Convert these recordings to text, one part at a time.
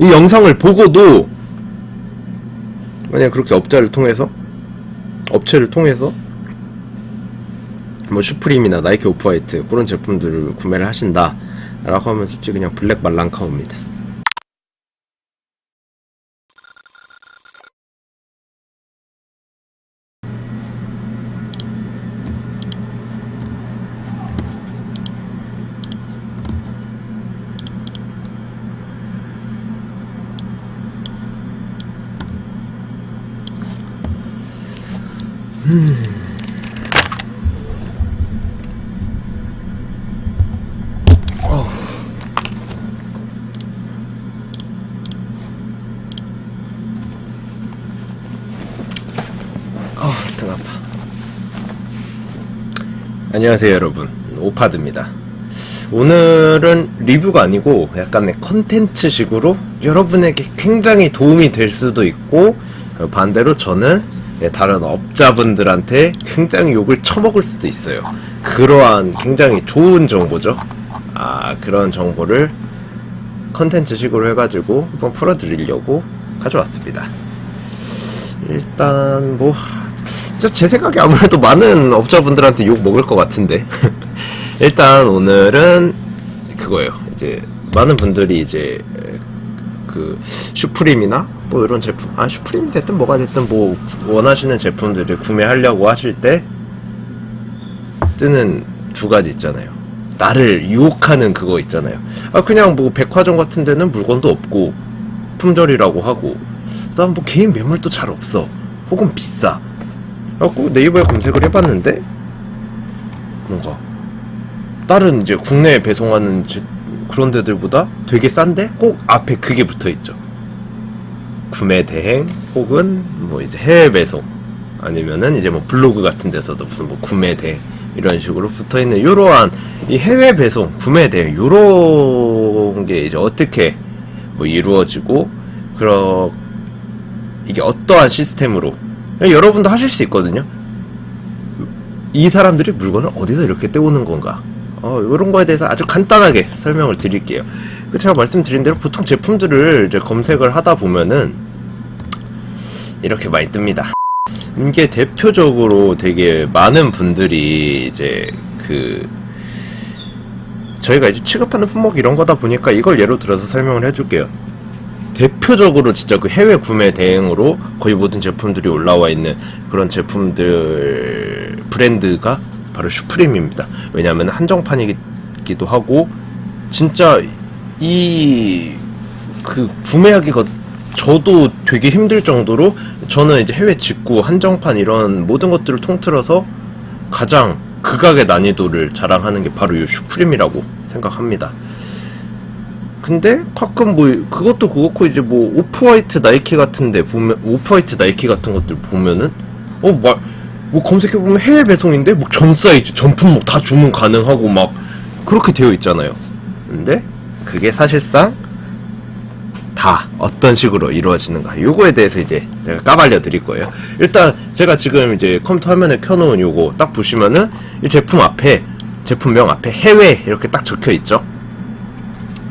이 영상을 보고도 만약 그렇게 업체를 통해서 뭐 슈프림이나 나이키 오프화이트 그런 제품들을 구매를 하신다 라고 하면 솔직히 그냥 블랙 말랑카오입니다. 등 아파. 안녕하세요 여러분, 오파드입니다. 오늘은 리뷰가 아니고 약간의 컨텐츠 식으로 여러분에게 굉장히 도움이 될 수도 있고, 반대로 저는 다른 업자분들한테 굉장히 욕을 처먹을 수도 있어요. 그러한 굉장히 좋은 정보죠. 그런 정보를 컨텐츠 식으로 해가지고 한번 풀어드리려고 가져왔습니다. 일단 뭐 제 생각에 아무래도 많은 업자분들한테 욕 먹을 것 같은데 일단 오늘은 그거예요. 이제 많은 분들이 이제 그 슈프림이나 뭐 이런 제품, 슈프림이 됐든 뭐가 됐든 뭐 원하시는 제품들을 구매하려고 하실 때 뜨는 두 가지 있잖아요. 나를 유혹하는 그거 있잖아요. 그냥 뭐 백화점 같은 데는 물건도 없고 품절이라고 하고, 그다음 뭐 개인 매물도 잘 없어, 혹은 비싸. 그래갖고 네이버에 검색을 해봤는데 뭔가 다른 이제 국내에 배송하는 그런 데들보다 되게 싼데 꼭 앞에 그게 붙어있죠. 구매 대행 혹은 뭐 이제 해외 배송, 아니면은 이제 뭐 블로그 같은 데서도 무슨 뭐 구매 대행 이런 식으로 붙어있는 이러한 이 해외 배송, 구매 대행 요런 게 이제 어떻게 뭐 이루어지고, 이게 어떠한 시스템으로 여러분도 하실 수 있거든요. 이 사람들이 물건을 어디서 이렇게 떼오는 건가, 이런 거에 대해서 아주 간단하게 설명을 드릴게요. 제가 말씀드린 대로 보통 제품들을 이제 검색을 하다 보면은 이렇게 많이 뜹니다. 이게 대표적으로 되게 많은 분들이 이제 저희가 이제 취급하는 품목 이런 거다 보니까 이걸 예로 들어서 설명을 해줄게요. 대표적으로 진짜 그 해외 구매 대행으로 거의 모든 제품들이 올라와 있는 그런 제품들 브랜드가 바로 슈프림입니다. 왜냐하면 한정판이기도 하고, 진짜 구매하기가 저도 되게 힘들 정도로, 저는 이제 해외 직구, 한정판 이런 모든 것들을 통틀어서 가장 극악의 난이도를 자랑하는 게 바로 이 슈프림이라고 생각합니다. 근데 가끔 뭐 그것도 그렇고 이제 뭐 오프화이트 나이키 같은데 보면, 오프화이트 나이키 같은 것들 보면은 뭐 검색해보면 해외 배송인데 뭐 전 사이즈 전 품목 다 주문 가능하고 막 그렇게 되어 있잖아요. 근데 그게 사실상 다 어떤 식으로 이루어지는가, 요거에 대해서 이제 제가 까발려 드릴 거예요. 일단 제가 지금 이제 컴퓨터 화면에 켜놓은 요거 딱 보시면은 이 제품명 앞에 해외 이렇게 딱 적혀 있죠.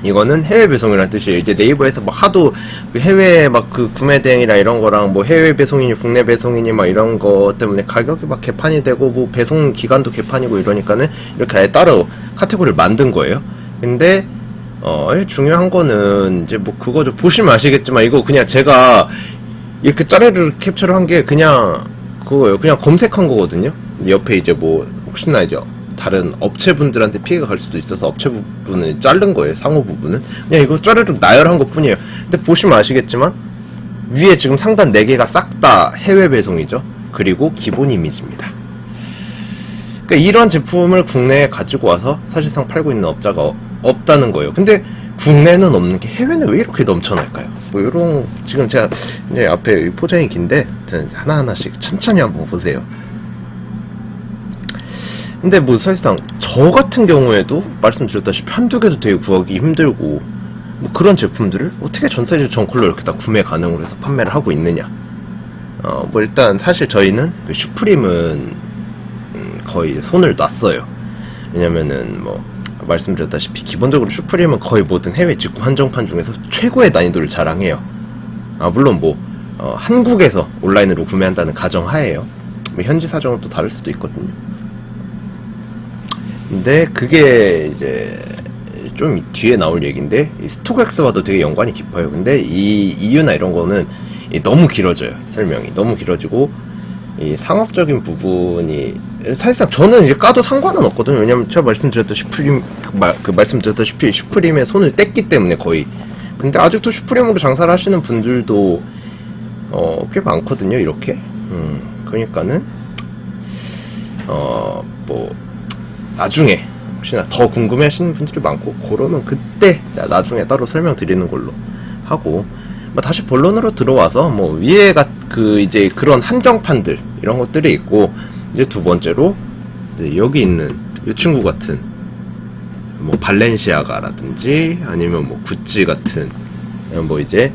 이거는 해외 배송이라는 뜻이에요. 이제 네이버에서 막 하도 그 해외 막 그 구매 대행이라 이런 거랑 뭐 해외 배송이니 국내 배송이니 막 이런 거 때문에 가격이 막 개판이 되고 뭐 배송 기간도 개판이고 이러니까는 이렇게 아예 따로 카테고리를 만든 거예요. 근데 중요한 거는 이제 뭐 그거죠. 보시면 아시겠지만 이거 그냥 제가 이렇게 짜르르 캡처를 한 게 그냥 그거예요. 그냥 검색한 거거든요. 옆에 이제 뭐 혹시나 이제 다른 업체분들한테 피해가 갈 수도 있어서 업체 부분을 자른 거예요. 상호 부분은 그냥 이거 짜르륵 나열한 것 뿐이에요. 근데 보시면 아시겠지만 위에 지금 상단 4개가 싹 다 해외 배송이죠. 그리고 기본 이미지입니다. 그러니까 이런 제품을 국내에 가지고 와서 사실상 팔고 있는 업자가 없다는 거예요. 근데 국내는 없는 게 해외는 왜 이렇게 넘쳐날까요? 뭐 이런, 지금 제가 이제 앞에 포장이 긴데 하나하나씩 천천히 한번 보세요. 근데 뭐 사실상 저 같은 경우에도 말씀드렸다시피 한두 개도 되게 구하기 힘들고, 뭐 그런 제품들을 어떻게 전 사이즈 전 컬러 이렇게 다 구매 가능으로 해서 판매를 하고 있느냐. 뭐 일단 사실 저희는 그 슈프림은 거의 손을 놨어요. 왜냐면은 뭐 말씀드렸다시피 기본적으로 슈프림은 거의 모든 해외 직구 한정판 중에서 최고의 난이도를 자랑해요. 물론 뭐 한국에서 온라인으로 구매한다는 가정하에요. 뭐 현지 사정은 또 다를 수도 있거든요. 근데 그게 이제 좀 뒤에 나올 얘기인데 이 스톡엑스와도 되게 연관이 깊어요. 근데 이 이유나 이런 거는 너무 길어져요. 설명이 너무 길어지고 이 상업적인 부분이 사실상 저는 이제 까도 상관은 없거든요. 왜냐면 제가 말씀드렸다시피 슈프림의 손을 뗐기 때문에 거의. 근데 아직도 슈프림으로 장사를 하시는 분들도 꽤 많거든요. 이렇게. 그러니까는 뭐 나중에 혹시나 더 궁금해하시는 분들이 많고 그러면 그때 나중에 따로 설명드리는 걸로 하고, 뭐 다시 본론으로 들어와서 뭐 위에가 이제 그런 한정판들 이런 것들이 있고, 이제 두 번째로 이제 여기 있는 이 친구 같은 뭐 발렌시아가라든지 아니면 뭐 구찌 같은 뭐 이제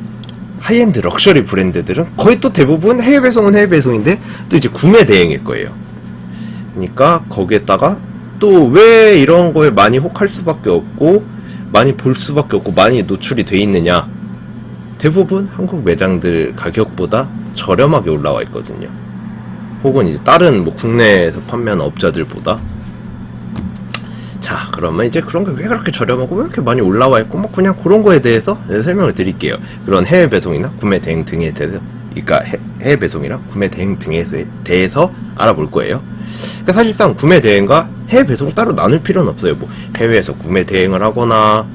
하이엔드 럭셔리 브랜드들은 거의 또 대부분 해외 배송은 해외 배송인데 또 이제 구매 대행일 거예요. 그러니까 거기에다가 또 왜 이런 거에 많이 혹할 수밖에 없고 많이 볼 수밖에 없고 많이 노출이 돼 있느냐, 대부분 한국 매장들 가격보다 저렴하게 올라와 있거든요. 혹은 이제 다른 뭐 국내에서 판매하는 업자들보다. 자, 그러면 이제 그런 게 왜 그렇게 저렴하고 왜 이렇게 많이 올라와 있고 뭐 그냥 그런 거에 대해서 설명을 드릴게요. 그런 해외 배송이나 구매 대행 등에 대해서, 그러니까 해외 배송이랑 구매 대행 등에 대해서 알아볼 거예요. 그러니까 사실상 구매 대행과 해외 배송을 따로 나눌 필요는 없어요. 뭐 해외에서 구매 대행을 하거나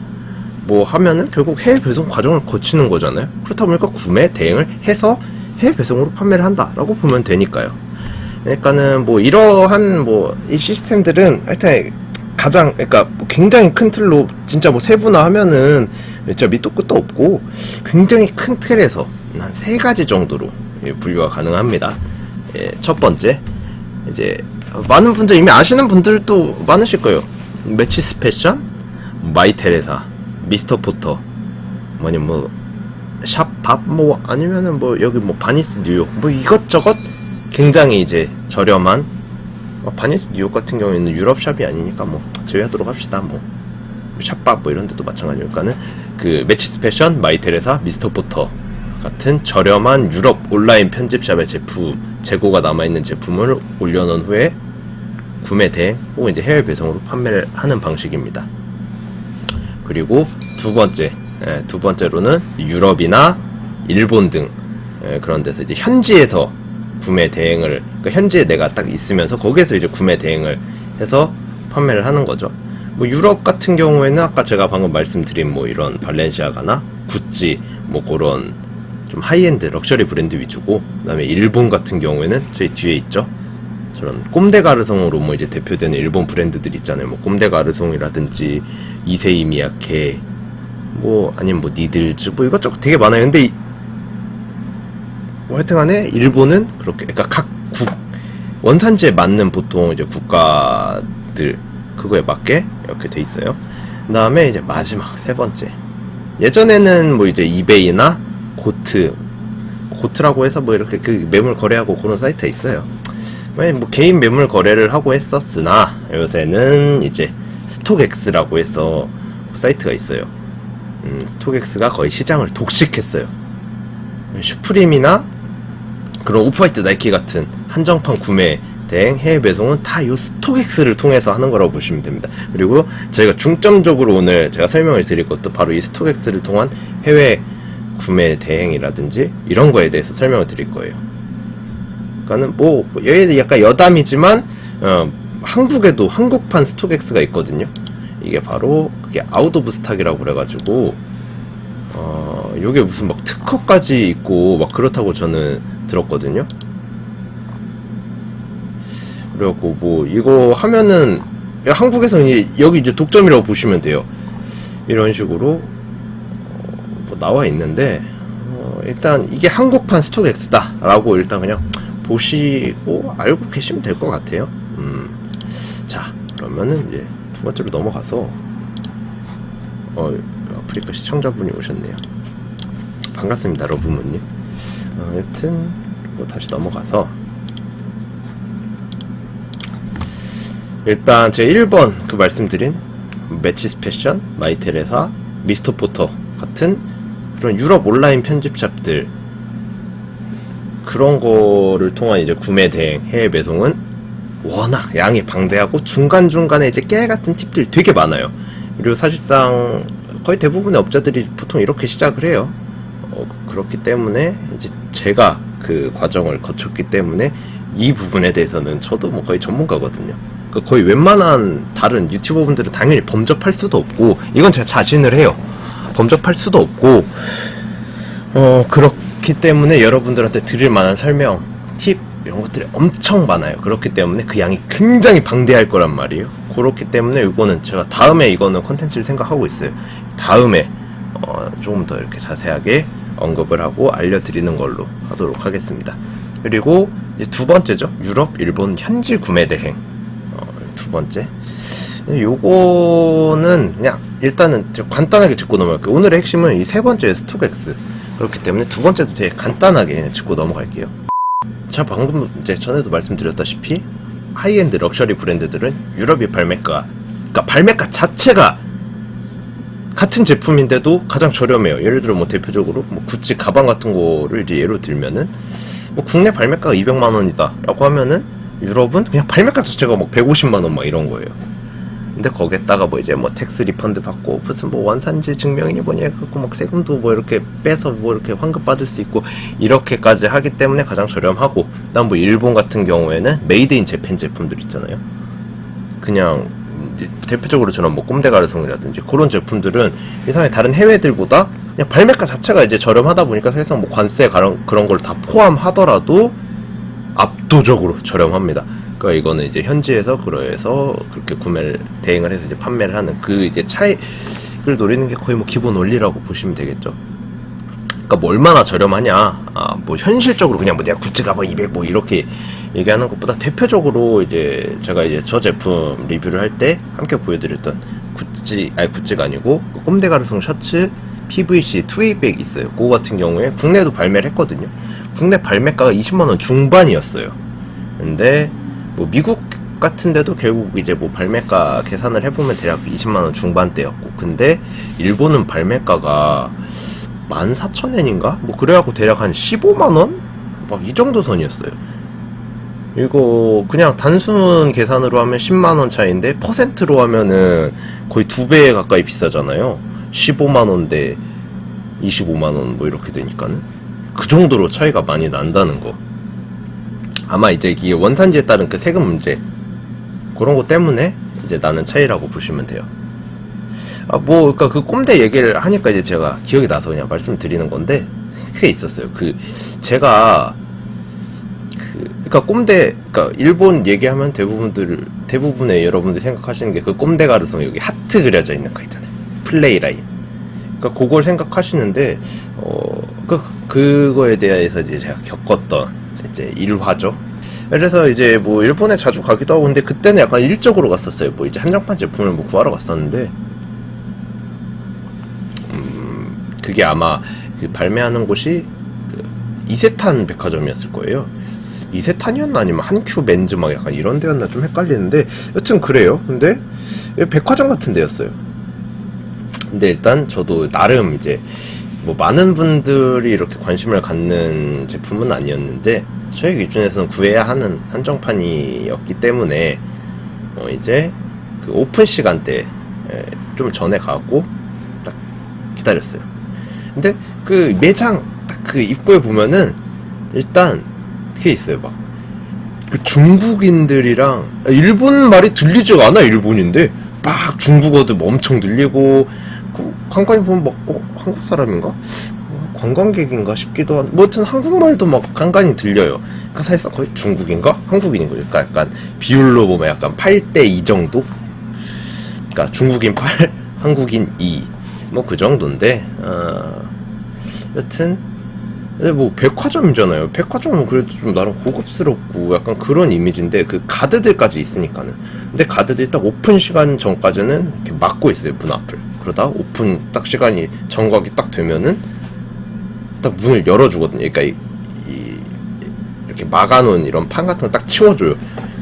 뭐 하면은 결국 해외 배송 과정을 거치는 거잖아요. 그렇다 보니까 구매 대행을 해서 해외 배송으로 판매를 한다라고 보면 되니까요. 그러니까는 뭐 이러한 뭐 이 시스템들은 하여튼 가장, 그러니까 뭐 굉장히 큰 틀로 진짜 뭐 세분화하면은 진짜 밑도 끝도 없고 굉장히 큰 틀에서 한 3가지 정도로 분류가 가능합니다. 첫 번째, 이제 많은 분들 이미 아시는 분들도 많으실 거예요. 매치스 패션, 마이테레사, 미스터 포터, 뭐니 뭐 샵밥, 뭐 아니면은 뭐 여기 뭐 바니스 뉴욕, 뭐 이것저것 굉장히 이제 저렴한, 바니스 뉴욕 같은 경우에는 유럽 샵이 아니니까 뭐 제외하도록 합시다. 뭐 샵밥 뭐 이런 데도 마찬가지니까는 그 매치스 패션, 마이테레사, 미스터 포터 같은 저렴한 유럽 온라인 편집샵의 제품, 재고가 남아있는 제품을 올려놓은 후에 구매 대행 혹은 이제 해외 배송으로 판매를 하는 방식입니다. 그리고 두 번째로는 유럽이나 일본 등 그런 데서 이제 현지에서 구매 대행을, 그러니까 현지에 내가 딱 있으면서 거기에서 이제 구매 대행을 해서 판매를 하는 거죠. 뭐 유럽 같은 경우에는 아까 제가 방금 말씀드린 뭐 이런 발렌시아가나 구찌 뭐 그런 좀 하이엔드 럭셔리 브랜드 위주고, 그다음에 일본 같은 경우에는 저희 뒤에 있죠. 저런 꼼데가르송으로 뭐 이제 대표되는 일본 브랜드들 있잖아요. 뭐 꼼데가르송이라든지 이세이 미야케, 뭐 아니면 뭐 니들즈, 뭐 이것저것 되게 많아요. 근데 뭐 하여튼간에 일본은 그렇게, 그러니까 각 원산지에 맞는 보통 이제 국가들 그거에 맞게 이렇게 돼 있어요. 그다음에 이제 마지막 세 번째, 예전에는 뭐 이제 이베이나 고트라고 해서 뭐 이렇게 그 매물 거래하고 그런 사이트가 있어요. 뭐 개인 매물 거래를 하고 했었으나 요새는 이제 스톡엑스라고 해서 사이트가 있어요. 스톡엑스가 거의 시장을 독식했어요. 슈프림이나 그런 오프화이트 나이키 같은 한정판 구매 대행 해외 배송은 다 요 스톡엑스를 통해서 하는 거라고 보시면 됩니다. 그리고 저희가 중점적으로 오늘 제가 설명을 드릴 것도 바로 이 스톡엑스를 통한 해외 구매 대행이라든지 이런 거에 대해서 설명을 드릴 거예요. 그러니까는 뭐 얘는 약간 여담이지만 한국에도 한국판 스톡엑스가 있거든요. 이게 바로 그게 아웃 오브 스탁이라고 그래가지고 요게 무슨 막 특허까지 있고 막 그렇다고 저는 들었거든요. 그래갖고 뭐 이거 하면은 한국에서는 여기 이제 독점이라고 보시면 돼요. 이런 식으로 뭐 나와 있는데 일단 이게 한국판 스톡엑스다 라고 일단 그냥 보시고 알고 계시면 될 것 같아요. 자, 그러면은 이제 두 번째로 넘어가서 아프리카 시청자분이 오셨네요. 반갑습니다, 러브문님. 여튼 뭐 다시 넘어가서 일단 제 1번 그 말씀드린 매치스 패션, 마이테레사, 미스터 포터 같은 그런 유럽 온라인 편집샵들 그런 거를 통한 이제 구매 대행, 해외 배송은 워낙 양이 방대하고 중간중간에 이제 깨 같은 팁들이 되게 많아요. 그리고 사실상 거의 대부분의 업자들이 보통 이렇게 시작을 해요. 그렇기 때문에 이제 제가 그 과정을 거쳤기 때문에 이 부분에 대해서는 저도 뭐 거의 전문가거든요. 거의 웬만한 다른 유튜버분들은 당연히 범접할 수도 없고, 이건 제가 자신을 해요. 범접할 수도 없고, 그렇기 때문에 여러분들한테 드릴 만한 설명, 팁 이런 것들이 엄청 많아요. 그렇기 때문에 그 양이 굉장히 방대할 거란 말이에요. 그렇기 때문에 이거는 제가 다음에 이거는 컨텐츠를 생각하고 있어요. 다음에 조금 더 이렇게 자세하게 언급을 하고 알려드리는 걸로 하도록 하겠습니다. 그리고 이제 두 번째죠. 유럽, 일본 현지 구매 대행. 두 번째. 요거는 그냥 일단은 간단하게 짚고 넘어갈게요. 오늘의 핵심은 이 세 번째 스톡엑스. 그렇기 때문에 두 번째도 되게 간단하게 그냥 짚고 넘어갈게요. 제가 방금 이제 전에도 말씀드렸다시피 하이엔드 럭셔리 브랜드들은 유럽이 발매가, 그러니까 발매가 자체가 같은 제품인데도 가장 저렴해요. 예를 들어 뭐 대표적으로 뭐 구찌 가방 같은 거를 이제 예로 들면은 뭐 국내 발매가가 200만 원이다 라고 하면은 유럽은 그냥 발매가 자체가 막 150만 원 막 이런 거예요. 근데 거기에다가 뭐 이제 뭐 텍스 리펀드 받고 무슨 뭐 원산지 증명이니 뭐니 해갖고 막 세금도 뭐 이렇게 빼서 뭐 이렇게 환급 받을 수 있고 이렇게까지 하기 때문에 가장 저렴하고, 그다음 뭐 일본 같은 경우에는 메이드 인 재팬 제품들 있잖아요. 그냥 대표적으로 저는 뭐 꼼데 가르송이라든지 그런 제품들은 이상하게 다른 해외들보다 그냥 발매가 자체가 이제 저렴하다 보니까 사실상 뭐 관세 그런 걸 다 포함하더라도 압도적으로 저렴합니다. 그러니까 이거는 이제 현지에서 그래서 그렇게 구매를 대행을 해서 이제 판매를 하는 그 이제 차이를 노리는 게 거의 뭐 기본 원리라고 보시면 되겠죠. 그러니까 뭐 얼마나 저렴하냐, 뭐 현실적으로 그냥 뭐 내가 구찌 가방 200 뭐 이렇게 얘기하는 것보다 대표적으로 이제 제가 이제 저 제품 리뷰를 할 때 함께 보여드렸던 구찌가 아니고 꼼데 가르송 셔츠 PVC 투웨이백 있어요. 그거 같은 경우에 국내에도 발매를 했거든요. 국내 발매가가 20만원 중반이었어요. 근데 뭐 미국 같은데도 결국 이제 뭐 발매가 계산을 해보면 대략 20만원 중반대였고, 근데 일본은 발매가가 14,000엔인가? 뭐 그래갖고 대략 한 15만원? 막 이 정도 선이었어요. 이거 그냥 단순 계산으로 하면 10만원 차이인데 퍼센트로 하면은 거의 2배 가까이 비싸잖아요. 15만원 대 25만원 뭐 이렇게 되니까는 그 정도로 차이가 많이 난다는 거. 아마 이제 이게 원산지에 따른 그 세금 문제 그런 거 때문에 이제 나는 차이라고 보시면 돼요. 뭐 그러니까 그 꼼데 얘기를 하니까 이제 제가 기억이 나서 그냥 말씀드리는 건데, 그게 있었어요. 제가 그러니까 꼼데, 그러니까 일본 얘기하면 대부분의 여러분들이 생각하시는 게 그 꼼데 가르송 여기 하트 그려져 있는 거 있잖아요. 플레이 라인. 그러니까 그걸 생각하시는데 그거에 대해서 이제 제가 겪었던 이제 일화죠. 그래서 이제 뭐 일본에 자주 가기도 하고, 근데 그때는 약간 일적으로 갔었어요. 뭐 이제 한정판 제품을 뭐 구하러 갔었는데, 그게 아마 그 발매하는 곳이 그 이세탄 백화점이었을 거예요. 이세탄이었나 아니면 한큐 맨즈 막 약간 이런 데였나 좀 헷갈리는데, 여튼 그래요. 근데 백화점 같은 데였어요. 근데 일단 저도 나름 이제 뭐 많은 분들이 이렇게 관심을 갖는 제품은 아니었는데 저희 기준에서는 구해야 하는 한정판이었기 때문에 이제 그 오픈 시간대 좀 전에 가고 딱 기다렸어요. 근데 그 매장 딱 그 입구에 보면은 일단 그게 있어요. 막 그 중국인들이랑 일본 말이 들리지가 않아. 일본인데 막 중국어도 엄청 들리고, 간간히 보면 막 한국 사람인가? 관광객인가 싶기도 한, 뭐 하여튼 한국말도 막 간간히 들려요. 그러니까 사실상 거의 중국인가? 한국인인 거죠. 그러니까 약간 비율로 보면 약간 8대2 정도? 그러니까 중국인 8, 한국인 2. 뭐 그 정도인데, 여튼 근데 뭐 백화점이잖아요. 백화점은 그래도 좀 나름 고급스럽고 약간 그런 이미지인데, 그 가드들까지 있으니까는. 근데 가드들이 딱 오픈 시간 전까지는 이렇게 막고 있어요, 문 앞을. 그러다 오픈 딱 시간이 정각이 딱 되면은 딱 문을 열어주거든요. 그러니까 이렇게 막아놓은 이런 판 같은 거 딱 치워줘요.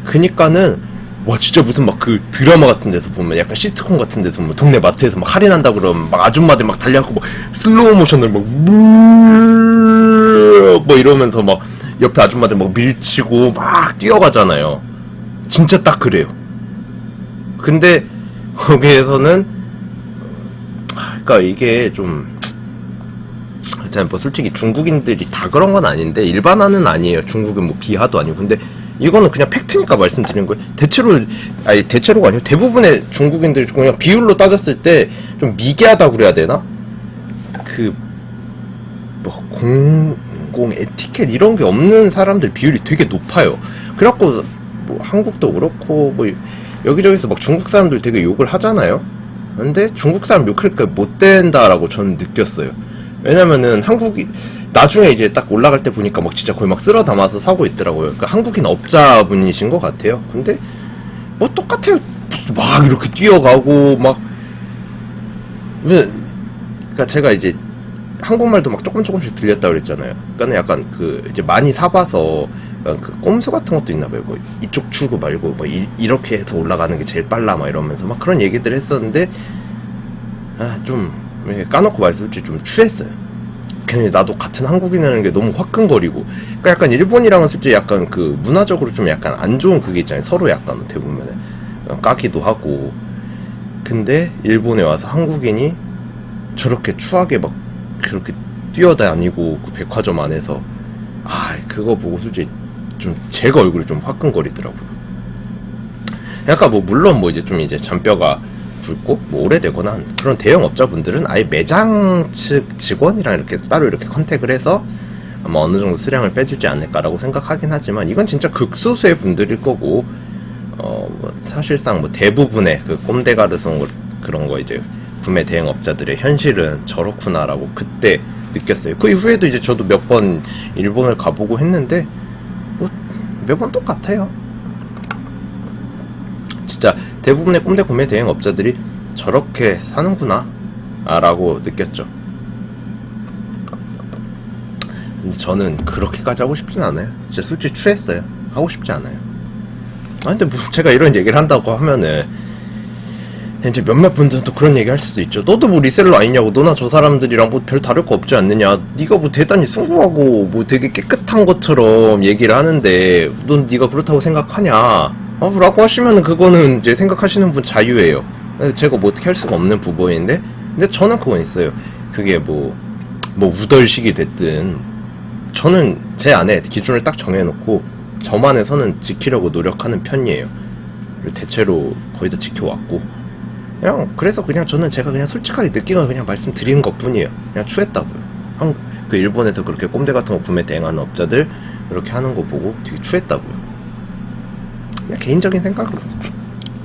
그니까는 와 진짜 무슨 막 그 드라마 같은 데서 보면 약간 시트콤 같은 데서 뭐 동네 마트에서 막 할인한다 그러면 막 아줌마들 막 달려갖고 막 슬로우 모션을 막 뭐 이러면서 막 옆에 아줌마들 막 밀치고 막 뛰어가잖아요. 진짜 딱 그래요. 근데 거기에서는 그러니까 이게 좀 뭐 솔직히 중국인들이 다 그런 건 아닌데 일반화는 아니에요. 중국은 뭐 비하도 아니고. 근데 이거는 그냥 팩트니까 말씀드린 거예요. 대체로가 아니고 대부분의 중국인들이 그냥 비율로 따졌을 때 좀 미개하다고 그래야 되나? 그 뭐 공공 에티켓 이런 게 없는 사람들 비율이 되게 높아요. 그래갖고 뭐 한국도 그렇고 뭐 여기저기서 막 중국 사람들 되게 욕을 하잖아요. 근데 중국 사람 욕할까 못 된다라고 저는 느꼈어요. 왜냐면은 한국이 나중에 이제 딱 올라갈 때 보니까 막 진짜 거의 막 쓸어 담아서 사고 있더라고요. 그러니까 한국인 업자분이신 것 같아요. 근데 뭐 똑같아요. 막 이렇게 뛰어가고 막 그러니까 제가 이제 한국말도 막 조금씩 들렸다 그랬잖아요. 그러니까 약간 그 이제 많이 사봐서 그 꼼수 같은 것도 있나 봐요. 뭐 이쪽 출구 말고 뭐 이렇게 해서 올라가는 게 제일 빨라 막 이러면서 막 그런 얘기들 했었는데 좀 까놓고 말씀드리면 좀 추했어요. 괜히 나도 같은 한국인이라는 게 너무 화끈거리고. 그러니까 약간 일본이랑은 솔직히 약간 그 문화적으로 좀 약간 안 좋은 그게 있잖아요. 서로 약간 어떻게 보면은 까기도 하고. 근데 일본에 와서 한국인이 저렇게 추하게 막 그렇게 뛰어다니고 그 백화점 안에서 그거 보고 솔직히 좀 제가 얼굴이 좀 화끈거리더라고요. 약간 뭐 물론 뭐 이제 좀 이제 잔뼈가 굵고 뭐 오래되거나 그런 대형 업자분들은 아예 매장 측 직원이랑 이렇게 따로 이렇게 컨택을 해서 아마 어느 정도 수량을 빼주지 않을까라고 생각하긴 하지만 이건 진짜 극소수의 분들일 거고 뭐 사실상 뭐 대부분의 그 꼼데가르송 그런 거 이제 구매 대행 업자들의 현실은 저렇구나라고 그때 느꼈어요. 그 이후에도 이제 저도 몇 번 일본을 가보고 했는데 뭐 매번 똑같아요. 진짜 대부분의 꼼데 구매 대행 업자들이 저렇게 사는구나 라고 느꼈죠. 근데 저는 그렇게까지 하고 싶진 않아요. 진짜 솔직히 추했어요. 하고 싶지 않아요. 근데 뭐 제가 이런 얘기를 한다고 하면은 이제 몇몇 분들은 또 그런 얘기 할 수도 있죠. 너도 뭐 리셀러 아니냐고. 너나 저 사람들이랑 뭐 별 다를 거 없지 않느냐. 네가 뭐 대단히 숭고하고 뭐 되게 깨끗한 것처럼 얘기를 하는데 넌 네가 그렇다고 생각하냐 라고 하시면은 그거는 이제 생각하시는 분 자유예요. 제가 뭐 어떻게 할 수가 없는 부분인데, 근데 저는 그건 있어요. 그게 뭐 우덜식이 됐든 저는 제 안에 기준을 딱 정해놓고 저만의 선은 지키려고 노력하는 편이에요. 그리고 대체로 거의 다 지켜왔고 그래서 그냥 저는 제가 그냥 솔직하게 느낀 걸 그냥 말씀드리는 것 뿐이에요. 그냥 추했다고요. 그 일본에서 그렇게 꼼데 같은 거 구매 대행하는 업자들 이렇게 하는 거 보고 되게 추했다고요. 그냥 개인적인 생각으로.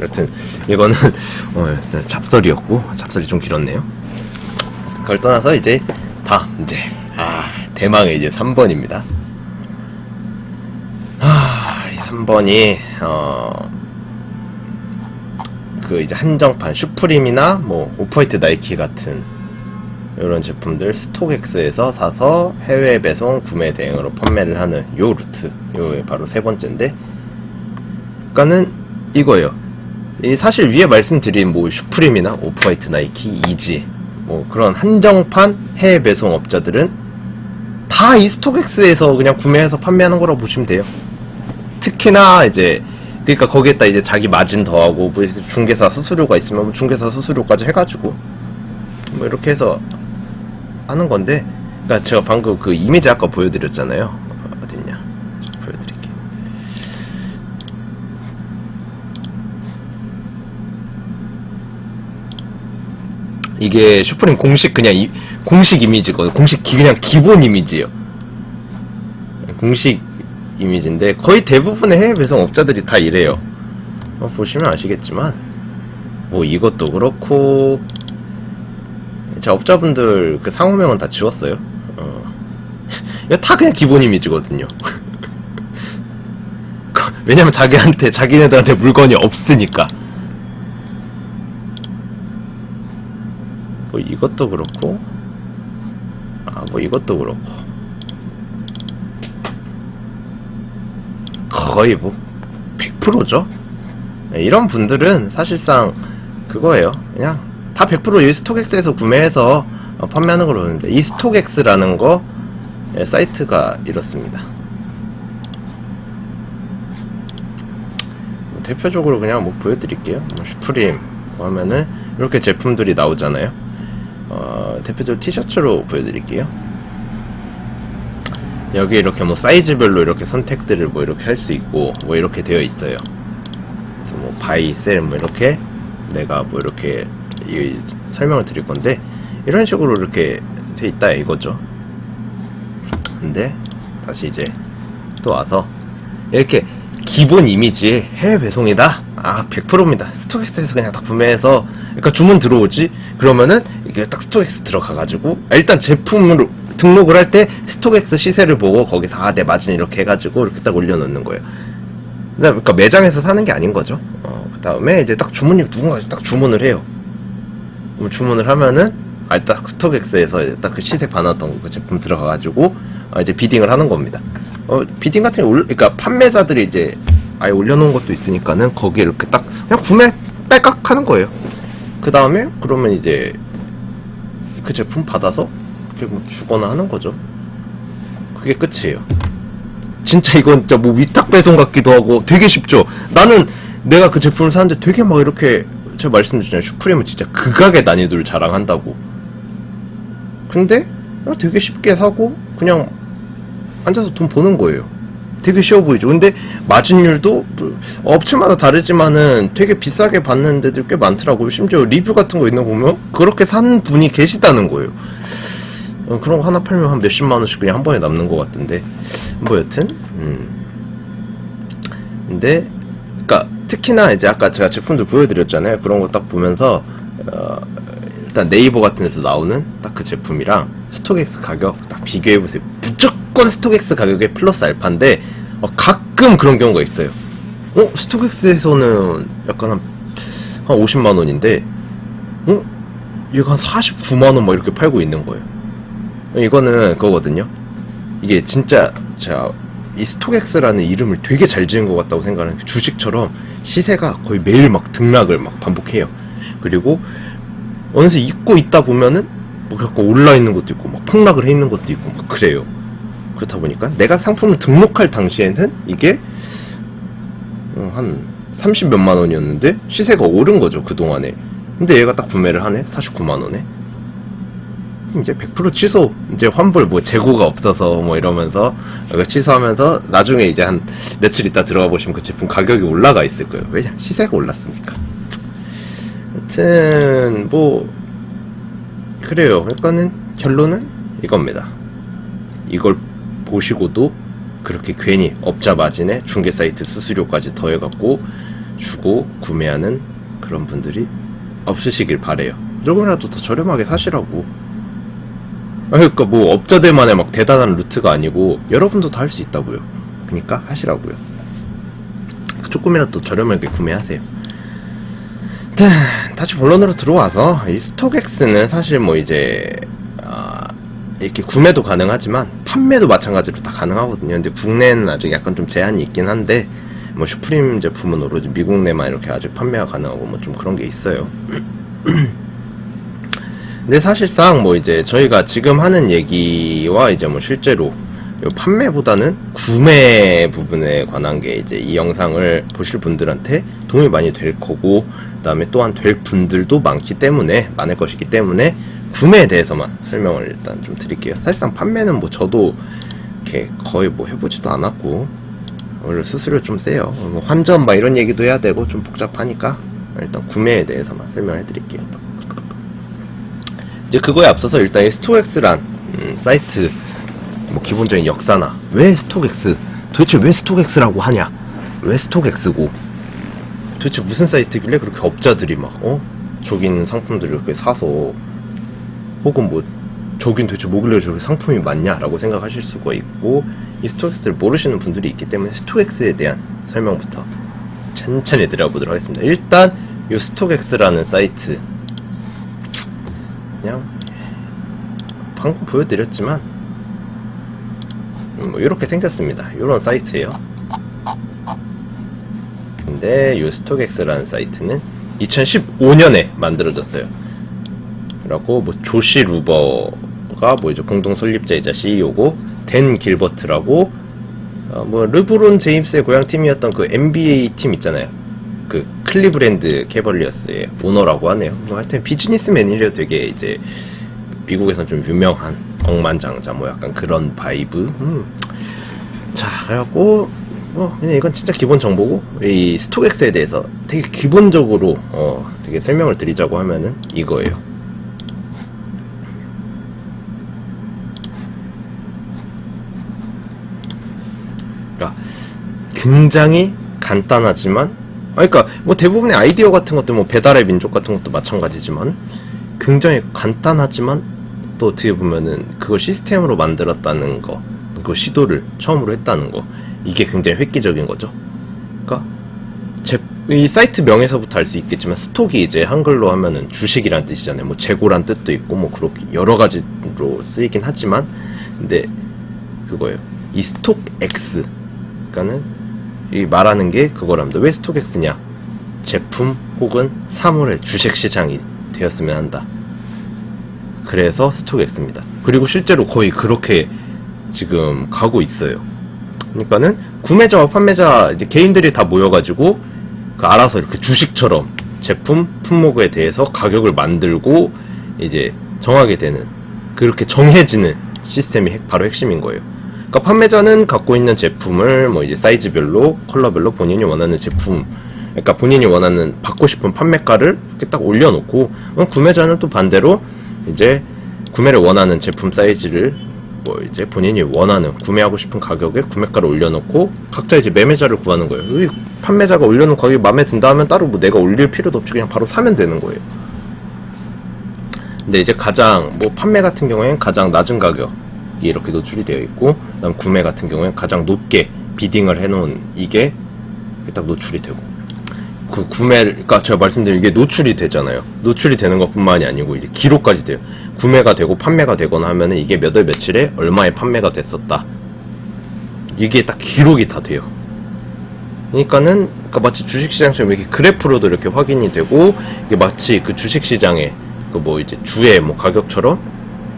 여튼 이거는 잡설이었고 잡설이 좀 길었네요. 그걸 떠나서 이제 다음 이제 대망의 이제 3번입니다. 이 3번이 그 이제 한정판 슈프림이나 뭐 오프화이트 나이키 같은 이런 제품들 스톡엑스에서 사서 해외 배송 구매 대행으로 판매를 하는 요 루트, 요 바로 세 번째인데, 그러니까는 이거예요. 이 사실 위에 말씀드린 뭐 슈프림이나 오프화이트 나이키, 이지 뭐 그런 한정판 해외 배송 업자들은 다 이 스톡엑스에서 그냥 구매해서 판매하는 거라고 보시면 돼요. 특히나 이제 그러니까 거기에다 이제 자기 마진 더하고 뭐 중개사 수수료가 있으면 뭐 중개사 수수료까지 해가지고 뭐 이렇게 해서 하는 건데, 그러니까 제가 방금 그 이미지 아까 보여드렸잖아요. 어딨냐? 보여드릴게요. 이게 슈프림 공식 그냥 공식 이미지거든요. 그냥 기본 이미지예요. 공식 이미지인데 거의 대부분의 해외 배송 업자들이 다 이래요. 보시면 아시겠지만 뭐 이것도 그렇고 제 업자분들 그 상호명은 다 지웠어요. 이거 다 그냥 기본 이미지거든요. 왜냐면 자기네들한테 물건이 없으니까. 뭐 이것도 그렇고 뭐 이것도 그렇고 거의 뭐 100%죠. 이런 분들은 사실상 그거예요. 그냥 다 100% 이 스톡엑스에서 구매해서 판매하는 걸로 보는데, 이 스톡엑스라는 거 사이트가 이렇습니다. 대표적으로 그냥 뭐 보여드릴게요. 슈프림 하면은 이렇게 제품들이 나오잖아요. 대표적으로 티셔츠로 보여드릴게요. 여기 이렇게 뭐 사이즈별로 이렇게 선택들을 뭐 이렇게 할 수 있고, 뭐 이렇게 되어 있어요. 그래서 뭐 바이, 셀 뭐 이렇게 내가 뭐 이렇게 설명을 드릴 건데, 이런 식으로 이렇게 돼 있다 이거죠. 근데 다시 이제 또 와서 이렇게 기본 이미지에 해외 배송이다. 100%입니다. 스톡엑스에서 그냥 딱 구매해서, 그러니까 주문 들어오지? 그러면은 이게 딱 스톡엑스 들어가가지고, 일단 제품으로 등록을 할 때 스톡엑스 시세를 보고 거기서 내 마진 이렇게 해가지고 이렇게 딱 올려놓는 거예요. 그러니까 매장에서 사는 게 아닌 거죠. 그 다음에 이제 딱 누군가 딱 주문을 해요. 주문을 하면은 딱 스톡엑스에서 딱 그 시세 봐놨던 그 제품 들어가가지고 이제 비딩을 하는 겁니다. 비딩 같은 게 그러니까 판매자들이 이제 아예 올려놓은 것도 있으니까는 거기에 이렇게 딱 그냥 구매 딸깍 하는 거예요. 그 다음에 그러면 이제 그 제품 받아서 이렇게 뭐 주거나 하는 거죠. 그게 끝이에요. 진짜 이건 진짜 뭐 위탁 배송 같기도 하고 되게 쉽죠. 나는 내가 그 제품을 사는데 되게 막 이렇게, 제가 말씀드렸잖아요. 슈프림은 진짜 극악의 난이도를 자랑한다고. 근데 되게 쉽게 사고 그냥 앉아서 돈 버는 거예요. 되게 쉬워 보이죠. 근데 마진율도 업체마다 다르지만은 되게 비싸게 받는 데들 꽤 많더라고요. 심지어 리뷰 같은 거 있는 거 보면 그렇게 산 분이 계시다는 거예요. 그런 거 하나 팔면 한 몇십만 원씩 그냥 한 번에 남는 것 같은데, 뭐 여튼 근데 그러니까 특히나 이제 아까 제가 제품들 보여드렸잖아요. 그런 거 딱 보면서 일단 네이버 같은 데서 나오는 딱 그 제품이랑 스톡엑스 가격 딱 비교해보세요. 무조건 스톡엑스 가격에 플러스 알파인데 가끔 그런 경우가 있어요. 스톡엑스에서는 약간 한 50만원인데 얘가 한 49만원 막 이렇게 팔고 있는 거예요. 이거는 그거거든요. 이게 진짜 제가 이 스톡엑스라는 이름을 되게 잘 지은 것 같다고 생각하는, 주식처럼 시세가 거의 매일 막 등락을 막 반복해요. 그리고 어느새 잊고 있다 보면은 뭐 자꾸 올라 있는 것도 있고 막 폭락을 해 있는 것도 있고 막 그래요. 그렇다 보니까 내가 상품을 등록할 당시에는 이게 한 30 몇만 원이었는데 시세가 오른 거죠, 그동안에. 근데 얘가 딱 구매를 하네, 49만 원에. 이제 100% 취소, 이제 환불 뭐 재고가 없어서 뭐 이러면서 취소하면서 나중에 이제 한 며칠 있다 들어가 보시면 그 제품 가격이 올라가 있을 거예요. 왜냐? 시세가 올랐으니까. 하여튼 뭐 그래요. 그러니까는 결론은 이겁니다. 이걸 보시고도 그렇게 괜히 업자 마진에 중개 사이트 수수료까지 더해갖고 주고 구매하는 그런 분들이 없으시길 바래요. 조금이라도 더 저렴하게 사시라고. 그러니까 뭐 업자들만의 막 대단한 루트가 아니고 여러분도 다 할 수 있다고요. 그러니까 하시라고요. 조금이라도 저렴하게 구매하세요. 다시 본론으로 들어와서 이 스톡엑스는 사실 뭐 이제 이렇게 구매도 가능하지만 판매도 마찬가지로 다 가능하거든요. 근데 국내는 아직 약간 좀 제한이 있긴 한데, 뭐 슈프림 제품은 오로지 미국 내만 이렇게 아직 판매가 가능하고 뭐 좀 그런 게 있어요. 근데 사실상 뭐 이제 저희가 지금 하는 얘기와 이제 뭐 실제로 판매보다는 구매 부분에 관한 게 이제 이 영상을 보실 분들한테 도움이 많이 될 거고, 그 다음에 또한 될 분들도 많을 것이기 때문에 구매에 대해서만 설명을 일단 좀 드릴게요. 사실상 판매는 뭐 저도 이렇게 거의 뭐 해보지도 않았고, 오히려 수수료 좀 세요. 뭐 환전 막 이런 얘기도 해야 되고 좀 복잡하니까 일단 구매에 대해서만 설명해 드릴게요. 이제 그거에 앞서서 일단 이 스톡엑스란 사이트 뭐 기본적인 역사나, 왜 스톡엑스, 도대체 왜 스톡엑스라고 하냐, 왜 스톡엑스고 도대체 무슨 사이트길래 그렇게 업자들이 막 저긴 상품들을 이렇게 사서, 혹은 뭐 저긴 도대체 뭐길래 저렇게 상품이 많냐라고 생각하실 수가 있고, 이 스톡엑스를 모르시는 분들이 있기 때문에 스톡엑스에 대한 설명부터 천천히 드려보도록 하겠습니다. 일단 이 스톡엑스라는 사이트, 그냥 방금 보여드렸지만 뭐 이렇게 생겼습니다. 이런 사이트예요. 근데 요 스톡엑스라는 사이트는 2015년에 만들어졌어요. 그리고 뭐 조시 루버가 뭐 이제 공동 설립자이자 CEO고, 댄 길버트라고 뭐 르브론 제임스의 고향 팀이었던 그 NBA 팀 있잖아요. 그 클리브랜드 캐벌리어스의 오너라고 하네요. 뭐 하여튼 비즈니스맨이래요. 되게 이제 미국에선 좀 유명한 억만장자 뭐 약간 그런 바이브. 자, 그래갖고 뭐 그냥 이건 진짜 기본 정보고, 이 스톡엑스에 대해서 되게 기본적으로 되게 설명을 드리자고 하면은 이거예요. 그러니까 굉장히 간단하지만, 그러니까 뭐 대부분의 아이디어 같은 것들, 뭐 배달의 민족 같은 것도 마찬가지지만, 굉장히 간단하지만 또 어떻게 보면은 그걸 시스템으로 만들었다는 거, 그 시도를 처음으로 했다는 거, 이게 굉장히 획기적인 거죠. 그러니까 이 사이트 명에서부터 알 수 있겠지만, 스톡이 이제 한글로 하면은 주식이란 뜻이잖아요. 뭐 재고란 뜻도 있고 뭐 그렇게 여러 가지로 쓰이긴 하지만, 근데 그거예요. 이 스톡엑스, 그러니까는 이 말하는 게 그거랍니다. 왜 스톡엑스냐? 제품 혹은 사물의 주식 시장이 되었으면 한다. 그래서 스톡엑스입니다. 그리고 실제로 거의 그렇게 지금 가고 있어요. 그러니까는 구매자와 판매자 이제 개인들이 다 모여가지고 그 알아서 이렇게 주식처럼 제품 품목에 대해서 가격을 만들고 이제 정하게 되는, 그렇게 정해지는 시스템이 바로 핵심인 거예요. 그러니까 판매자는 갖고 있는 제품을 뭐 이제 사이즈별로, 컬러별로 본인이 원하는 제품, 그러니까 본인이 원하는 받고 싶은 판매가를 이렇게 딱 올려놓고, 구매자는 또 반대로 이제 구매를 원하는 제품 사이즈를 뭐 이제 본인이 원하는 구매하고 싶은 가격에 구매가를 올려놓고 각자 이제 매매자를 구하는 거예요. 이 판매자가 올려놓은 가격이 마음에 든다 하면 따로 뭐 내가 올릴 필요도 없이 그냥 바로 사면 되는 거예요. 근데 이제 가장 뭐 판매 같은 경우에는 가장 낮은 가격이 이렇게 노출이 되어 있고, 그다음 구매 같은 경우에는 가장 높게 비딩을 해놓은 이게 딱 노출이 되고, 그 구매를, 그러니까 제가 말씀드린 이게 노출이 되잖아요. 노출이 되는 것뿐만이 아니고 이제 기록까지 돼요. 구매가 되고 판매가 되거나 하면은 이게 몇 월 며칠에 얼마에 판매가 됐었다, 이게 딱 기록이 다 돼요. 그러니까는 마치 주식시장처럼 이렇게 그래프로도 이렇게 확인이 되고, 이게 마치 그 주식시장의 그 뭐 이제 주의 뭐 가격처럼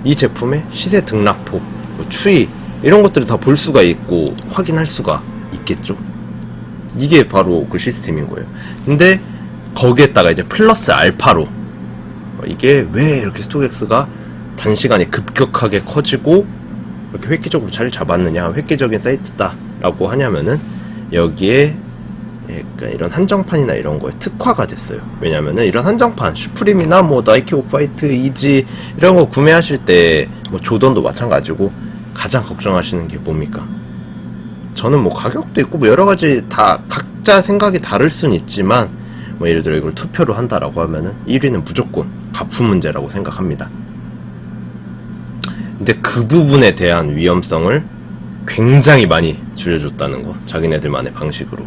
이 제품의 시세 등락폭, 뭐 추이, 이런 것들을 다 볼 수가 있고 확인할 수가 있겠죠. 이게 바로 그 시스템인 거예요. 근데 거기에다가 이제 플러스 알파로 이게 왜 이렇게 스톡엑스가 단시간에 급격하게 커지고 이렇게 획기적으로 자리 잡았느냐, 획기적인 사이트다 라고 하냐면은, 여기에 약간 이런 한정판이나 이런 거에 특화가 됐어요. 왜냐면은 이런 한정판, 슈프림이나 뭐 나이키 오프화이트, 이지 이런 거 구매하실 때, 뭐 조던도 마찬가지고 가장 걱정하시는 게 뭡니까? 저는 뭐 가격도 있고 뭐 여러 가지 다 각자 생각이 다를 순 있지만, 뭐 예를 들어 이걸 투표로 한다라고 하면은 1위는 무조건 가품 문제라고 생각합니다. 근데 그 부분에 대한 위험성을 굉장히 많이 줄여줬다는 거, 자기네들만의 방식으로.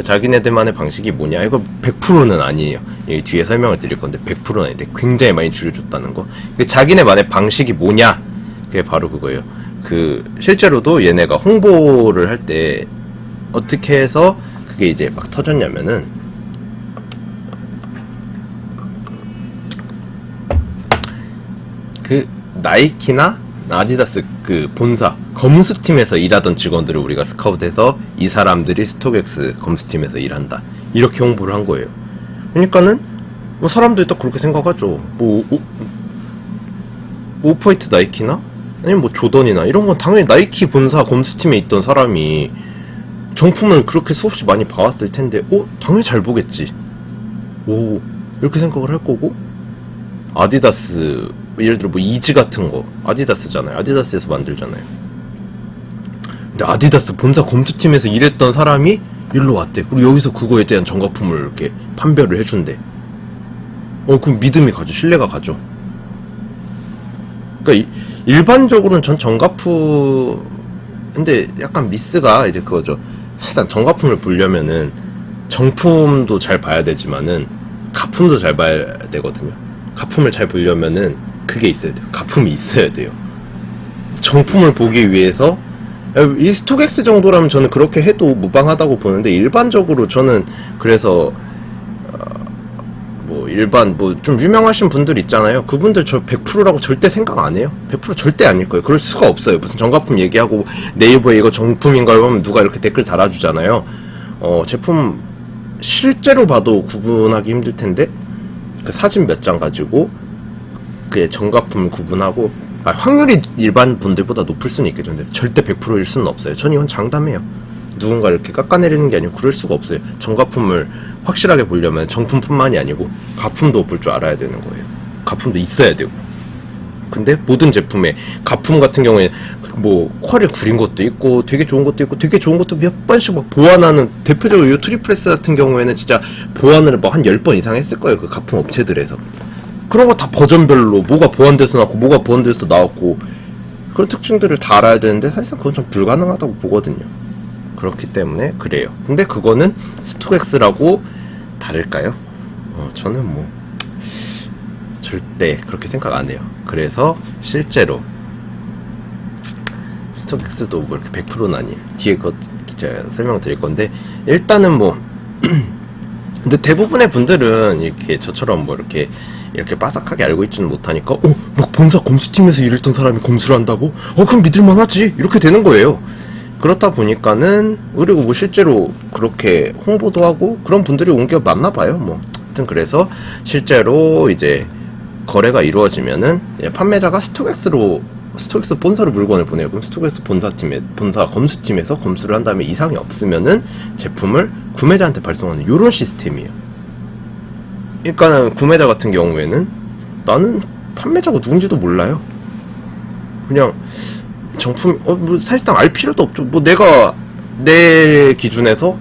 자기네들만의 방식이 뭐냐, 이거 100%는 아니에요. 여기 뒤에 설명을 드릴 건데 100%는 아닌데 굉장히 많이 줄여줬다는 거. 자기네만의 방식이 뭐냐, 그게 바로 그거예요. 그 실제로도 얘네가 홍보를 할 때 어떻게 해서 그게 이제 막 터졌냐면은, 그 나이키나 아디다스 그 본사 검수팀에서 일하던 직원들을 우리가 스카우트해서 이 사람들이 스톡엑스 검수팀에서 일한다, 이렇게 홍보를 한 거예요. 그러니까는 뭐 사람들이 딱 그렇게 생각하죠. 뭐 오프화이트 나이키나 아니면 뭐 조던이나 이런 건 당연히 나이키 본사 검수팀에 있던 사람이 정품을 그렇게 수없이 많이 봐왔을 텐데, 당연히 잘 보겠지, 이렇게 생각을 할 거고, 아디다스, 예를 들어 뭐 이지 같은 거 아디다스잖아요. 아디다스에서 만들잖아요. 근데 아디다스 본사 검수팀에서 일했던 사람이 일로 왔대. 그리고 여기서 그거에 대한 정가품을 이렇게 판별을 해준대. 그럼 믿음이 가죠. 신뢰가 가죠. 그러니까 일반적으로는 전 정가품, 근데 약간 미스가 이제 그거죠. 사실상 정가품을 보려면은 정품도 잘 봐야 되지만은 가품도 잘 봐야 되거든요. 가품을 잘 보려면은 그게 있어야 돼요. 가품이 있어야 돼요. 정품을 보기 위해서 이 스톡엑스 정도라면 저는 그렇게 해도 무방하다고 보는데, 일반적으로 저는 그래서 뭐 일반 뭐 좀 유명하신 분들 있잖아요. 그분들 저 100%라고 절대 생각 안 해요. 100% 절대 아닐 거예요. 그럴 수가 없어요. 무슨 정가품 얘기하고 네이버에 이거 정품인가요 하면 누가 이렇게 댓글 달아주잖아요. 제품 실제로 봐도 구분하기 힘들 텐데, 그 사진 몇 장 가지고 그 정가품을 구분하고, 확률이 일반 분들보다 높을 수는 있겠죠. 근데 절대 100%일 수는 없어요. 전 이건 장담해요. 누군가 이렇게 깎아내리는 게 아니고 그럴 수가 없어요. 정가품을 확실하게 보려면 정품뿐만이 아니고 가품도 볼 줄 알아야 되는 거예요. 가품도 있어야 되고. 근데 모든 제품에 가품 같은 경우에 뭐 퀄이 구린 것도 있고 되게 좋은 것도 있고 되게 좋은 것도 몇 번씩 막 보완하는, 대표적으로 이 트리프레스 같은 경우에는 진짜 보완을 뭐 한 10번 이상 했을 거예요. 그 가품 업체들에서. 그런 거 다 버전별로 뭐가 보완돼서 나왔고 뭐가 보완돼서 나왔고 그런 특징들을 다 알아야 되는데, 사실상 그건 좀 불가능하다고 보거든요. 그렇기 때문에 그래요. 근데 그거는 스톡엑스라고 다를까요? 저는 뭐 절대 그렇게 생각 안 해요. 그래서 실제로 스톡엑스도 뭐 이렇게 100%는 아니에요. 뒤에 그거 제가 설명드릴 건데, 일단은 뭐 근데 대부분의 분들은 이렇게 저처럼 뭐 이렇게 빠삭하게 알고 있지는 못하니까, 막 본사 검수팀에서 일했던 사람이 검수를 한다고? 그럼 믿을만 하지, 이렇게 되는 거예요. 그렇다 보니까는, 그리고 뭐 실제로 그렇게 홍보도 하고 그런 분들이 온 게 맞나 봐요. 뭐 하여튼 그래서 실제로 이제 거래가 이루어지면은 판매자가 스톡엑스 본사로 물건을 보내요. 그럼 스톡엑스 본사 검수팀에서 검수를 한 다음에 이상이 없으면은 제품을 구매자한테 발송하는 요런 시스템이에요. 그러니까 구매자 같은 경우에는 나는 판매자가 누군지도 몰라요. 그냥 정품, 뭐 사실상 알 필요도 없죠. 뭐 내가 내 기준에서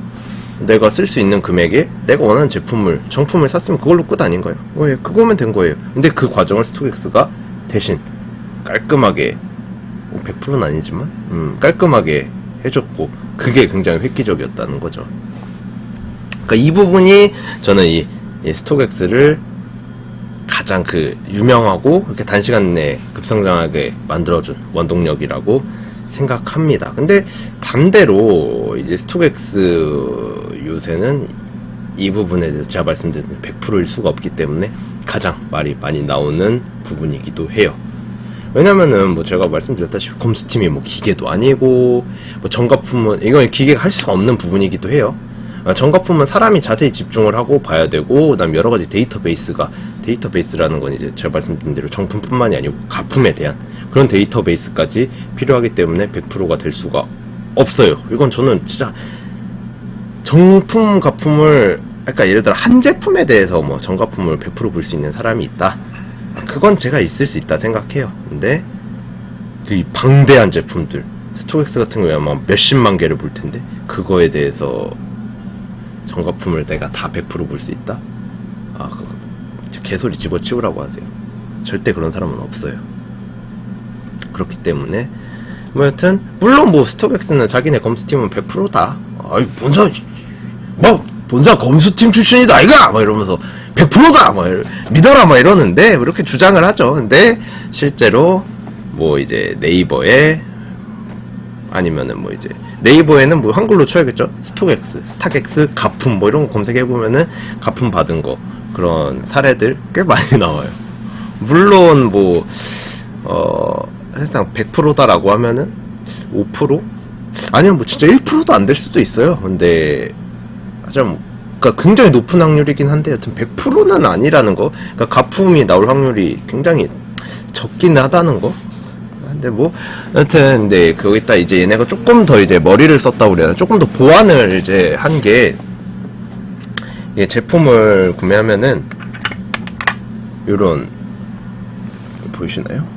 내가 쓸 수 있는 금액에 내가 원하는 정품을 샀으면 그걸로 끝 아닌가요? 예, 그거면 된 거예요. 근데 그 과정을 스톡엑스가 대신 깔끔하게, 100%는 아니지만 깔끔하게 해줬고, 그게 굉장히 획기적이었다는 거죠. 그러니까 이 부분이 저는 이 스톡엑스를 가장 그 유명하고 이렇게 단시간 내에 급성장하게 만들어준 원동력이라고 생각합니다. 근데 반대로 이제 스톡엑스 요새는 이 부분에 대해서 제가 말씀드린 100%일 수가 없기 때문에 가장 말이 많이 나오는 부분이기도 해요. 왜냐면은 뭐 제가 말씀드렸다시피 검수팀이 뭐 기계도 아니고, 뭐 정가품은 이건 기계가 할 수가 없는 부분이기도 해요. 정가품은 사람이 자세히 집중을 하고 봐야 되고, 그다음 여러 가지 데이터베이스라는 건 이제 제가 말씀드린 대로 정품뿐만이 아니고 가품에 대한 그런 데이터베이스까지 필요하기 때문에 100%가 될 수가 없어요. 이건 저는 진짜 정품 가품을, 그러니까 예를 들어 한 제품에 대해서 뭐 정가품을 100% 볼 수 있는 사람이 있다, 그건 제가 있을 수 있다 생각해요. 근데 이 방대한 제품들, 스톡엑스 같은 경우에 아마 몇십만 개를 볼 텐데 그거에 대해서 정가품을 내가 다 100% 볼 수 있다? 그거 개소리 집어치우라고 하세요. 절대 그런 사람은 없어요. 그렇기 때문에 뭐 여튼 물론 뭐 스톡엑스는 자기네 검수팀은 100%다. 본사 검수팀 출신이다 아이가! 막 이러면서 100%다! 막 믿어라! 막 이러는데, 그렇게 주장을 하죠. 근데 실제로 뭐 이제 네이버에, 아니면은 뭐 이제 네이버에는 뭐 한글로 쳐야겠죠. 스톡엑스, 스탁엑스, 가품 뭐 이런 거 검색해보면은 가품 받은 거, 그런 사례들 꽤 많이 나와요. 물론 뭐 사실상 100%다라고 하면은 5%? 아니면 뭐 진짜 1%도 안 될 수도 있어요. 근데 좀, 그러니까 굉장히 높은 확률이긴 한데, 여튼 100%는 아니라는 거. 그러니까 가품이 나올 확률이 굉장히 적긴 하다는 거. 근데 뭐 여튼 근데 거기다 이제 얘네가 조금 더 이제 머리를 썼다고 그래야, 조금 더 보완을 이제 한 게, 제품을 구매하면은 요런, 보이시나요?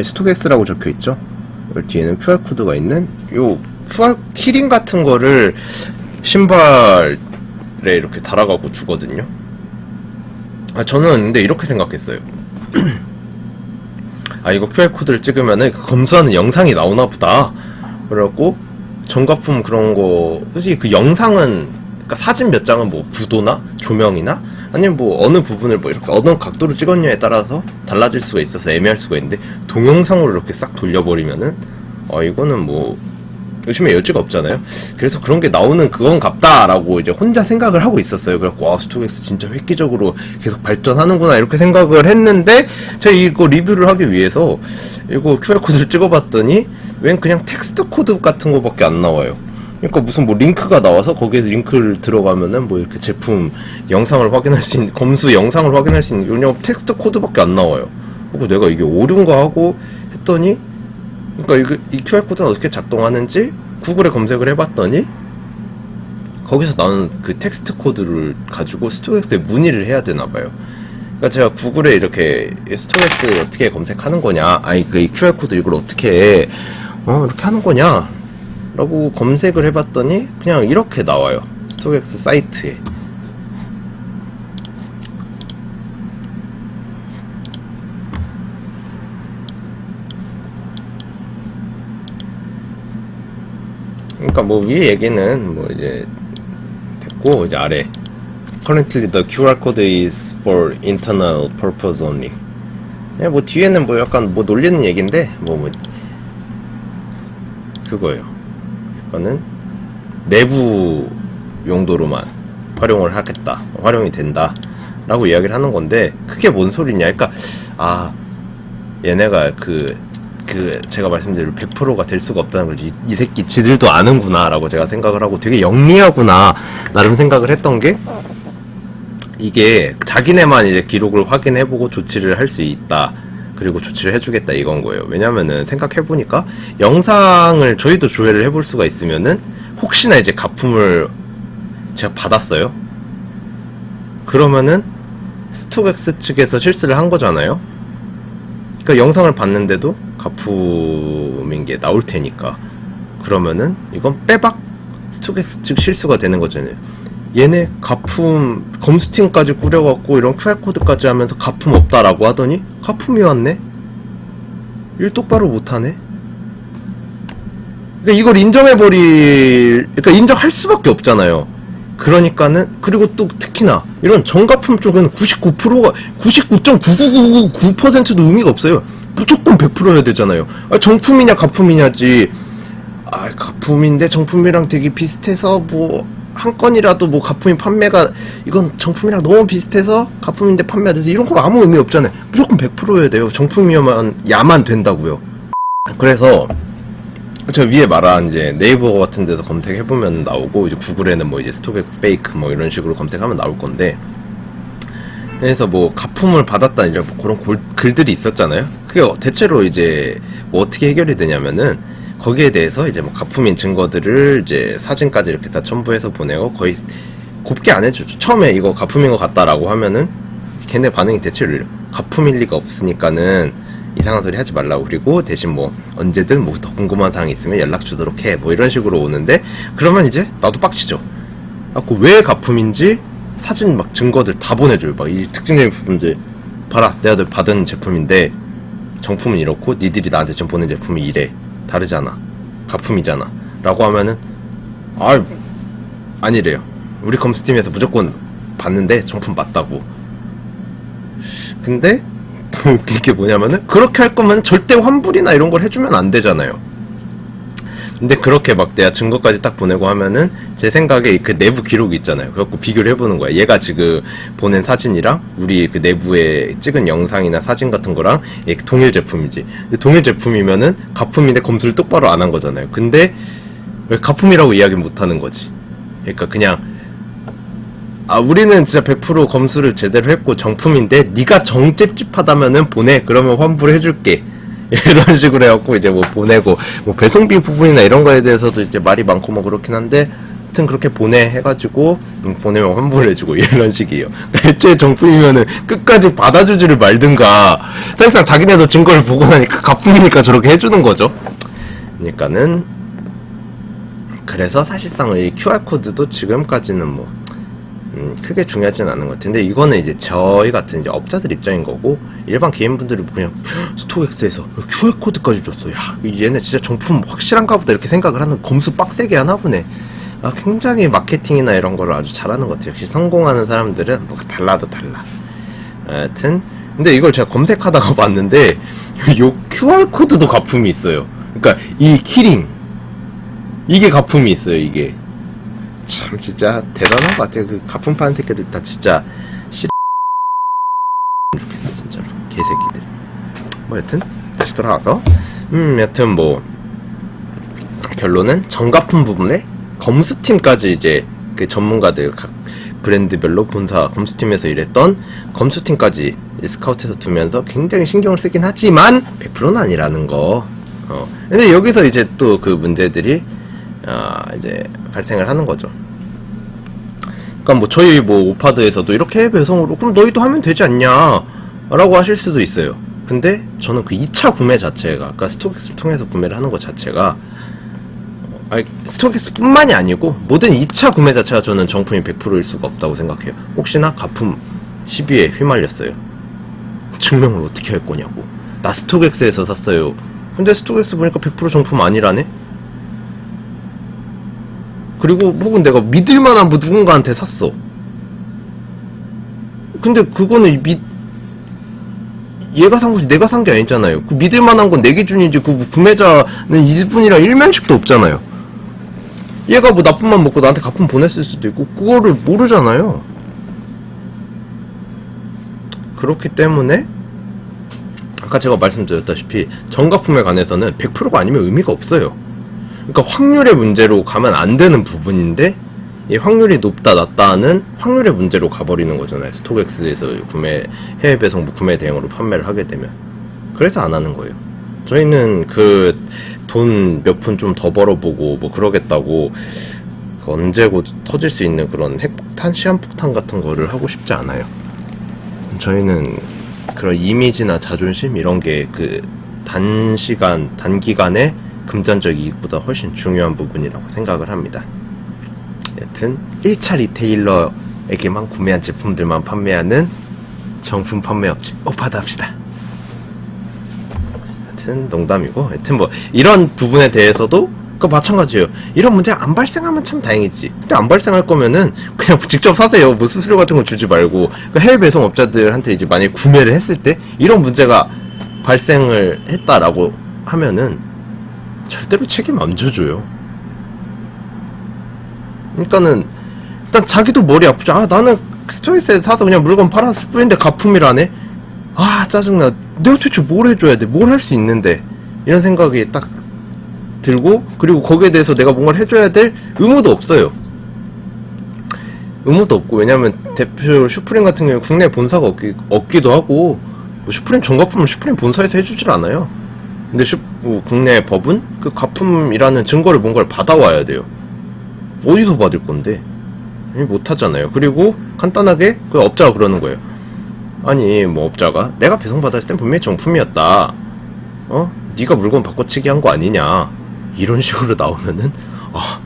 스톡엑스라고 적혀 있죠. 여기 뒤에는 QR 코드가 있는 요 QR 키링 같은 거를 신발에 이렇게 달아가고 주거든요. 저는 근데 이렇게 생각했어요. 이거 QR코드를 찍으면은 그 검수하는 영상이 나오나 보다. 그래갖고 정가품 그런 거, 솔직히 그 영상은, 그러니까 사진 몇 장은 뭐 구도나 조명이나 아니면 뭐 어느 부분을 뭐 이렇게 어느 각도로 찍었냐에 따라서 달라질 수가 있어서 애매할 수가 있는데, 동영상으로 이렇게 싹 돌려버리면은 이거는 뭐 의심의 여지가 없잖아요. 그래서 그런 게 나오는 그건 같다라고 이제 혼자 생각을 하고 있었어요. 그래갖고 스톡엑스 진짜 획기적으로 계속 발전하는구나 이렇게 생각을 했는데, 제가 이거 리뷰를 하기 위해서 이거 QR코드를 찍어봤더니 웬 그냥 텍스트 코드 같은 거밖에 안 나와요. 그러니까 무슨 뭐 링크가 나와서 거기에서 링크를 들어가면은 뭐 이렇게 제품 영상을 확인할 수 있는, 검수 영상을 확인할 수 있는 그냥 텍스트 코드밖에 안 나와요. 그리고 내가 이게 오류인가 하고 했더니, 그러니까 이 QR코드는 어떻게 작동하는지 구글에 검색을 해봤더니 거기서 나오는 그 텍스트 코드를 가지고 스톡엑스에 문의를 해야 되나봐요. 그러니까 제가 구글에 이렇게 스톡엑스 어떻게 검색하는 거냐, 아니 그 QR코드 이걸 어떻게 이렇게 하는 거냐 라고 검색을 해봤더니 그냥 이렇게 나와요. 스톡엑스 사이트에. 그러니까 뭐 위에 얘기는 뭐 이제 됐고, 이제 아래 Currently the QR code is for internal purpose only. 뭐 뒤에는 뭐 약간 뭐 놀리는 얘기인데 뭐 그거예요. 이거는 내부 용도로만 활용을 하겠다, 활용이 된다 라고 이야기를 하는 건데, 그게 뭔 소리냐. 그러니까 얘네가 제가 말씀드린 100%가 될 수가 없다는 걸 이 새끼 지들도 아는구나 라고 제가 생각을 하고, 되게 영리하구나 나름 생각을 했던 게, 이게 자기네만 이제 기록을 확인해보고 조치를 할 수 있다, 그리고 조치를 해주겠다 이건 거예요. 왜냐면은 생각해보니까 영상을 저희도 조회를 해볼 수가 있으면은 혹시나 이제 가품을 제가 받았어요? 그러면은 스톡엑스 측에서 실수를 한 거잖아요? 그러니까 영상을 봤는데도 가품인 게 나올 테니까, 그러면은 이건 빼박 스톡엑스 측 실수가 되는 거잖아요. 얘네 가품 검수팀까지 꾸려갖고 이런 QR코드까지 하면서 가품 없다라고 하더니 가품이 왔네? 일 똑바로 못하네? 그러니까 이걸 그러니까 인정할 수밖에 없잖아요. 그러니까는, 그리고 또 특히나 이런 정가품 쪽에는 99%가 99.9999%도 의미가 없어요. 무조건 100%여야 되잖아요. 정품이냐 가품이냐지. 가품인데 정품이랑 되게 비슷해서 뭐 한 건이라도 뭐 가품이 판매가, 이건 정품이랑 너무 비슷해서 가품인데 판매가 돼서, 이런 거 아무 의미 없잖아요. 무조건 100%여야 돼요. 정품이야만 된다고요. 그래서 제가 위에 말한 이제 네이버 같은 데서 검색해보면 나오고, 이제 구글에는 뭐 이제 스톡엑스 페이크 뭐 이런 식으로 검색하면 나올 건데, 그래서 뭐 가품을 받았다 이런 그런 글들이 있었잖아요. 그게 대체로 이제 뭐 어떻게 해결이 되냐면은, 거기에 대해서 이제 뭐 가품인 증거들을 이제 사진까지 이렇게 다 첨부해서 보내고, 거의 곱게 안 해주죠. 처음에 이거 가품인 것 같다라고 하면은 걔네 반응이 대체로 이래요. 가품일 리가 없으니까는 이상한 소리 하지 말라고, 그리고 대신 뭐 언제든 뭐 더 궁금한 사항이 있으면 연락 주도록 해, 뭐 이런 식으로 오는데, 그러면 이제 나도 빡치죠. 왜 가품인지 사진 막 증거들 다 보내줘요. 막 이 특징적인 부분들, 봐라 내가 받은 제품인데 정품은 이렇고 니들이 나한테 지금 보낸 제품이 이래, 다르잖아, 가품이잖아 라고 하면은 아니래요. 우리 검수팀에서 무조건 봤는데 정품 맞다고. 근데 또 웃긴 게 뭐냐면은, 그렇게 할 거면 절대 환불이나 이런 걸 해주면 안 되잖아요. 근데 그렇게 막 내가 증거까지 딱 보내고 하면은 제 생각에 그 내부 기록이 있잖아요. 그래갖고 비교를 해보는 거야. 얘가 지금 보낸 사진이랑 우리 그 내부에 찍은 영상이나 사진 같은 거랑 동일 제품이지. 동일 제품이면은 가품인데 검수를 똑바로 안 한 거잖아요. 근데 왜 가품이라고 이야기 못 하는 거지? 그러니까 그냥 우리는 진짜 100% 검수를 제대로 했고 정품인데 네가 정찝찝하다면은 보내. 그러면 환불해줄게. 이런 식으로 해갖고 이제 뭐 보내고, 뭐 배송비 부분이나 이런 거에 대해서도 이제 말이 많고 뭐 그렇긴 한데, 하여튼 그렇게 보내 해가지고 보내면 환불해주고 이런 식이에요. 애초에 정품이면은 끝까지 받아주지를 말든가, 사실상 자기네도 증거를 보고 나니까 가품이니까 저렇게 해주는 거죠. 그러니까는, 그래서 사실상 이 QR코드도 지금까지는 뭐 크게 중요하진 않은 것 같은데, 이거는 이제 저희 같은 이제 업자들 입장인 거고, 일반 개인분들이 그냥 스톡엑스에서 QR코드까지 줬어, 야 얘네 진짜 정품 확실한가 보다 이렇게 생각을 하는, 검수 빡세게 하나 보네. 굉장히 마케팅이나 이런 거를 아주 잘하는 것 같아요. 역시 성공하는 사람들은 뭐가 달라도 달라. 하여튼 근데 이걸 제가 검색하다가 봤는데 요 QR코드도 가품이 있어요. 그러니까 이 키링 이게 가품이 있어요. 이게 참 진짜 대단한 것 같아요. 그 가품 파는 새끼들 다 진짜 싫어 좋겠어 진짜로 개새끼들. 뭐 여튼 다시 돌아와서 여튼 뭐 결론은 정가품 부분에 검수팀까지 이제 그 전문가들 각 브랜드별로 본사 검수팀에서 일했던 검수팀까지 스카우트해서 두면서 굉장히 신경을 쓰긴 하지만 100%는 아니라는 거. 근데 여기서 이제 또 그 문제들이 이제 발생을 하는 거죠. 그러니까 뭐 저희 뭐 오파드에서도 이렇게 배송으로 그럼 너희도 하면 되지 않냐 라고 하실 수도 있어요. 근데 저는 그 2차 구매 자체가, 그러니까 스토엑스를 통해서 구매를 하는 것 자체가 스토엑스 뿐만이 아니고 모든 2차 구매 자체가 저는 정품이 100%일 수가 없다고 생각해요. 혹시나 가품 시비에 휘말렸어요. 증명을 어떻게 할 거냐고. 나 스토엑스에서 샀어요. 근데 스토엑스 보니까 100% 정품 아니라네? 그리고 혹은 내가 믿을만한 뭐 누군가한테 샀어. 근데 그거는 얘가 산 것이 내가 산 게 아니잖아요. 그 믿을만한 건 내 기준이지 그 구매자는 이분이랑 일면식도 없잖아요. 얘가 뭐 나쁜맘 먹고 나한테 가품 보냈을 수도 있고 그거를 모르잖아요. 그렇기 때문에 아까 제가 말씀드렸다시피 정가품에 관해서는 100%가 아니면 의미가 없어요. 그러니까 확률의 문제로 가면 안 되는 부분인데 이 확률이 높다 낮다는 확률의 문제로 가버리는 거잖아요. 스토엑스에서 해외 배송 구매 대행으로 판매를 하게 되면. 그래서 안 하는 거예요. 저희는 그 돈 몇 푼 좀 더 벌어보고 뭐 그러겠다고 그 언제고 터질 수 있는 그런 핵폭탄, 시한폭탄 같은 거를 하고 싶지 않아요. 저희는 그런 이미지나 자존심 이런 게 그 단기간에 금전적 이익보다 훨씬 중요한 부분이라고 생각을 합니다. 여튼 1차 리테일러에게만 구매한 제품들만 판매하는 정품 판매업체 오파드 합시다. 여튼 농담이고, 여튼 뭐 이런 부분에 대해서도 그 마찬가지예요. 이런 문제가 안 발생하면 참 다행이지. 근데 안 발생할 거면은 그냥 직접 사세요. 뭐 수수료 같은 거 주지 말고. 그 해외 배송 업자들한테 이제 만약에 구매를 했을 때 이런 문제가 발생을 했다라고 하면은 절대로 책임 안 져줘요. 그러니까는 일단 자기도 머리 아프죠. 나는 스토엑스에 사서 그냥 물건 팔았을 뿐인데 가품이라네. 짜증나. 내가 도대체 뭘 해줘야 돼? 뭘 할 수 있는데? 이런 생각이 딱 들고, 그리고 거기에 대해서 내가 뭔가를 해줘야 될 의무도 없어요. 의무도 없고, 왜냐면 대표 슈프림 같은 경우에 국내 본사가 없기도 하고, 뭐 슈프림 정가품을 슈프림 본사에서 해주질 않아요. 근데 국내 법은 그 가품이라는 증거를 뭔가를 받아와야 돼요. 어디서 받을 건데? 못 하잖아요. 그리고 간단하게 그 업자가 그러는 거예요. 아니 뭐 업자가 내가 배송받았을 땐 분명히 정품이었다. 네가 물건 바꿔치기 한 거 아니냐. 이런 식으로 나오면은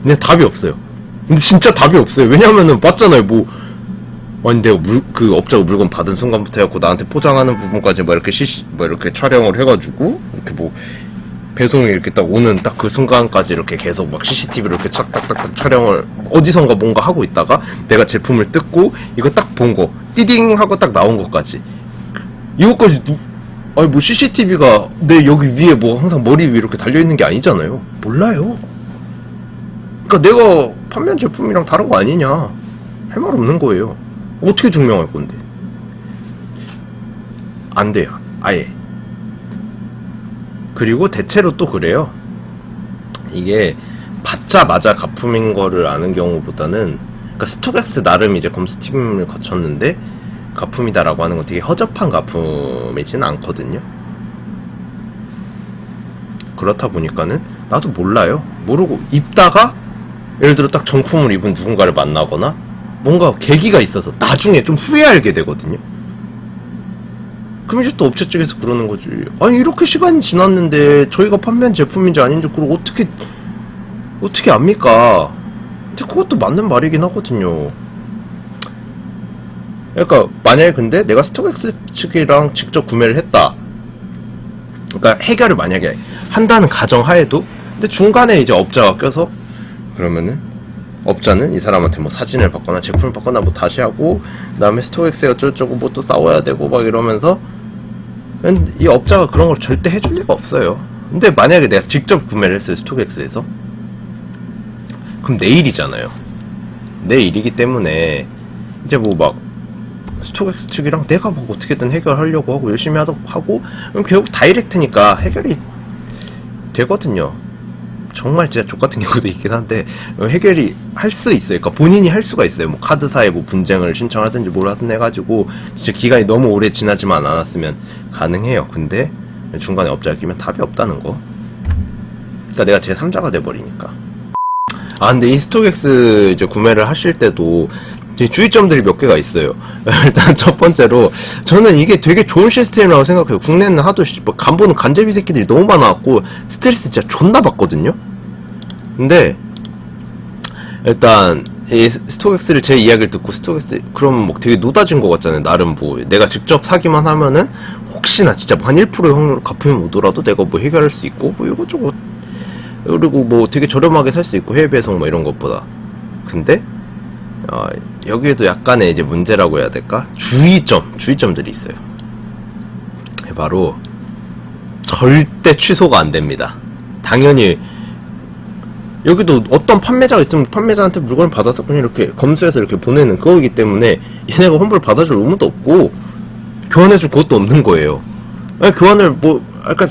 그냥 답이 없어요. 근데 진짜 답이 없어요. 왜냐면은 맞잖아요. 뭐 아니 내가 그 업자가 물건 받은 순간부터 해갖고 나한테 포장하는 부분까지 뭐 이렇게 뭐 이렇게 촬영을 해가지고 이렇게 뭐 배송이 이렇게 딱 오는 딱 그 순간까지 이렇게 계속 막 CCTV로 이렇게 딱딱딱 촬영을 어디선가 뭔가 하고 있다가 내가 제품을 뜯고 이거 딱 본 거 띠딩 하고 딱 나온 것까지 이거까지 아니 뭐 CCTV가 내 여기 위에 뭐 항상 머리 위에 이렇게 달려있는 게 아니잖아요. 몰라요. 그러니까 내가 판매한 제품이랑 다른 거 아니냐 할 말 없는 거예요. 어떻게 증명할 건데? 안 돼요. 아예. 그리고 대체로 또 그래요. 이게 받자마자 가품인 거를 아는 경우보다는, 그러니까 스토엑스 나름 이제 검수팀을 거쳤는데 가품이다라고 하는 건 되게 허접한 가품이지는 않거든요. 그렇다 보니까는 나도 몰라요. 모르고 입다가 예를 들어 딱 정품을 입은 누군가를 만나거나 뭔가 계기가 있어서 나중에 좀 후에 알게 되거든요. 그럼 이제 또 업체 쪽에서 그러는 거지. 아니 이렇게 시간이 지났는데 저희가 판매한 제품인지 아닌지 그걸 어떻게 압니까? 근데 그것도 맞는 말이긴 하거든요. 그러니까 만약에 근데 내가 스토엑스 측이랑 직접 구매를 했다. 그러니까 해결을 만약에 한다는 가정하에도 근데 중간에 이제 업자가 껴서 그러면은 업자는 이 사람한테 뭐 사진을 받거나 제품을 받거나 뭐 다시 하고 그 다음에 스토엑스에 어쩌고저쩌고 뭐 또 싸워야 되고 막 이러면서 이 업자가 그런 걸 절대 해줄 리가 없어요. 근데 만약에 내가 직접 구매를 했어요, 스톡엑스에서. 그럼 내일이잖아요. 내일이기 때문에 이제 뭐 막 스톡엑스 측이랑 내가 뭐 어떻게든 해결하려고 하고 열심히 하고 그럼 결국 다이렉트니까 해결이 되거든요. 정말 진짜 족같은 경우도 있긴 한데 해결이 할 수 있어요. 그러니까 본인이 할 수가 있어요. 뭐 카드사에 뭐 분쟁을 신청하든지 뭘 하든 해가지고 진짜 기간이 너무 오래 지나지만 않았으면 가능해요. 근데 중간에 업자가 끼면 답이 없다는 거. 그러니까 내가 제3자가 돼버리니까. 아 근데 이 스톡엑스 이제 구매를 하실 때도 주의점들이 몇 개가 있어요. 일단 첫 번째로 저는 이게 되게 좋은 시스템이라고 생각해요. 국내는 하도 간보는 간제비 새끼들이 너무 많아갖고 스트레스 진짜 존나 받거든요. 근데 일단 이 스톡엑스를 제 이야기를 듣고 스톡엑스 그럼 뭐 되게 노다진 것 같잖아요. 나름 뭐 내가 직접 사기만 하면은 혹시나 진짜 한 1%의 확률로 갚으면 오더라도 내가 뭐 해결할 수 있고 뭐 이것저것 그리고 뭐 되게 저렴하게 살 수 있고 해외 배송 뭐 이런 것보다. 근데 여기에도 약간의 이제 문제라고 해야 될까? 주의점들이 있어요. 바로 절대 취소가 안 됩니다. 당연히 여기도 어떤 판매자가 있으면 판매자한테 물건을 받아서 그냥 이렇게 검수해서 이렇게 보내는 그거이기 때문에 얘네가 환불 받아줄 의무도 없고 교환해줄 것도 없는 거예요. 아니, 교환을 뭐 약간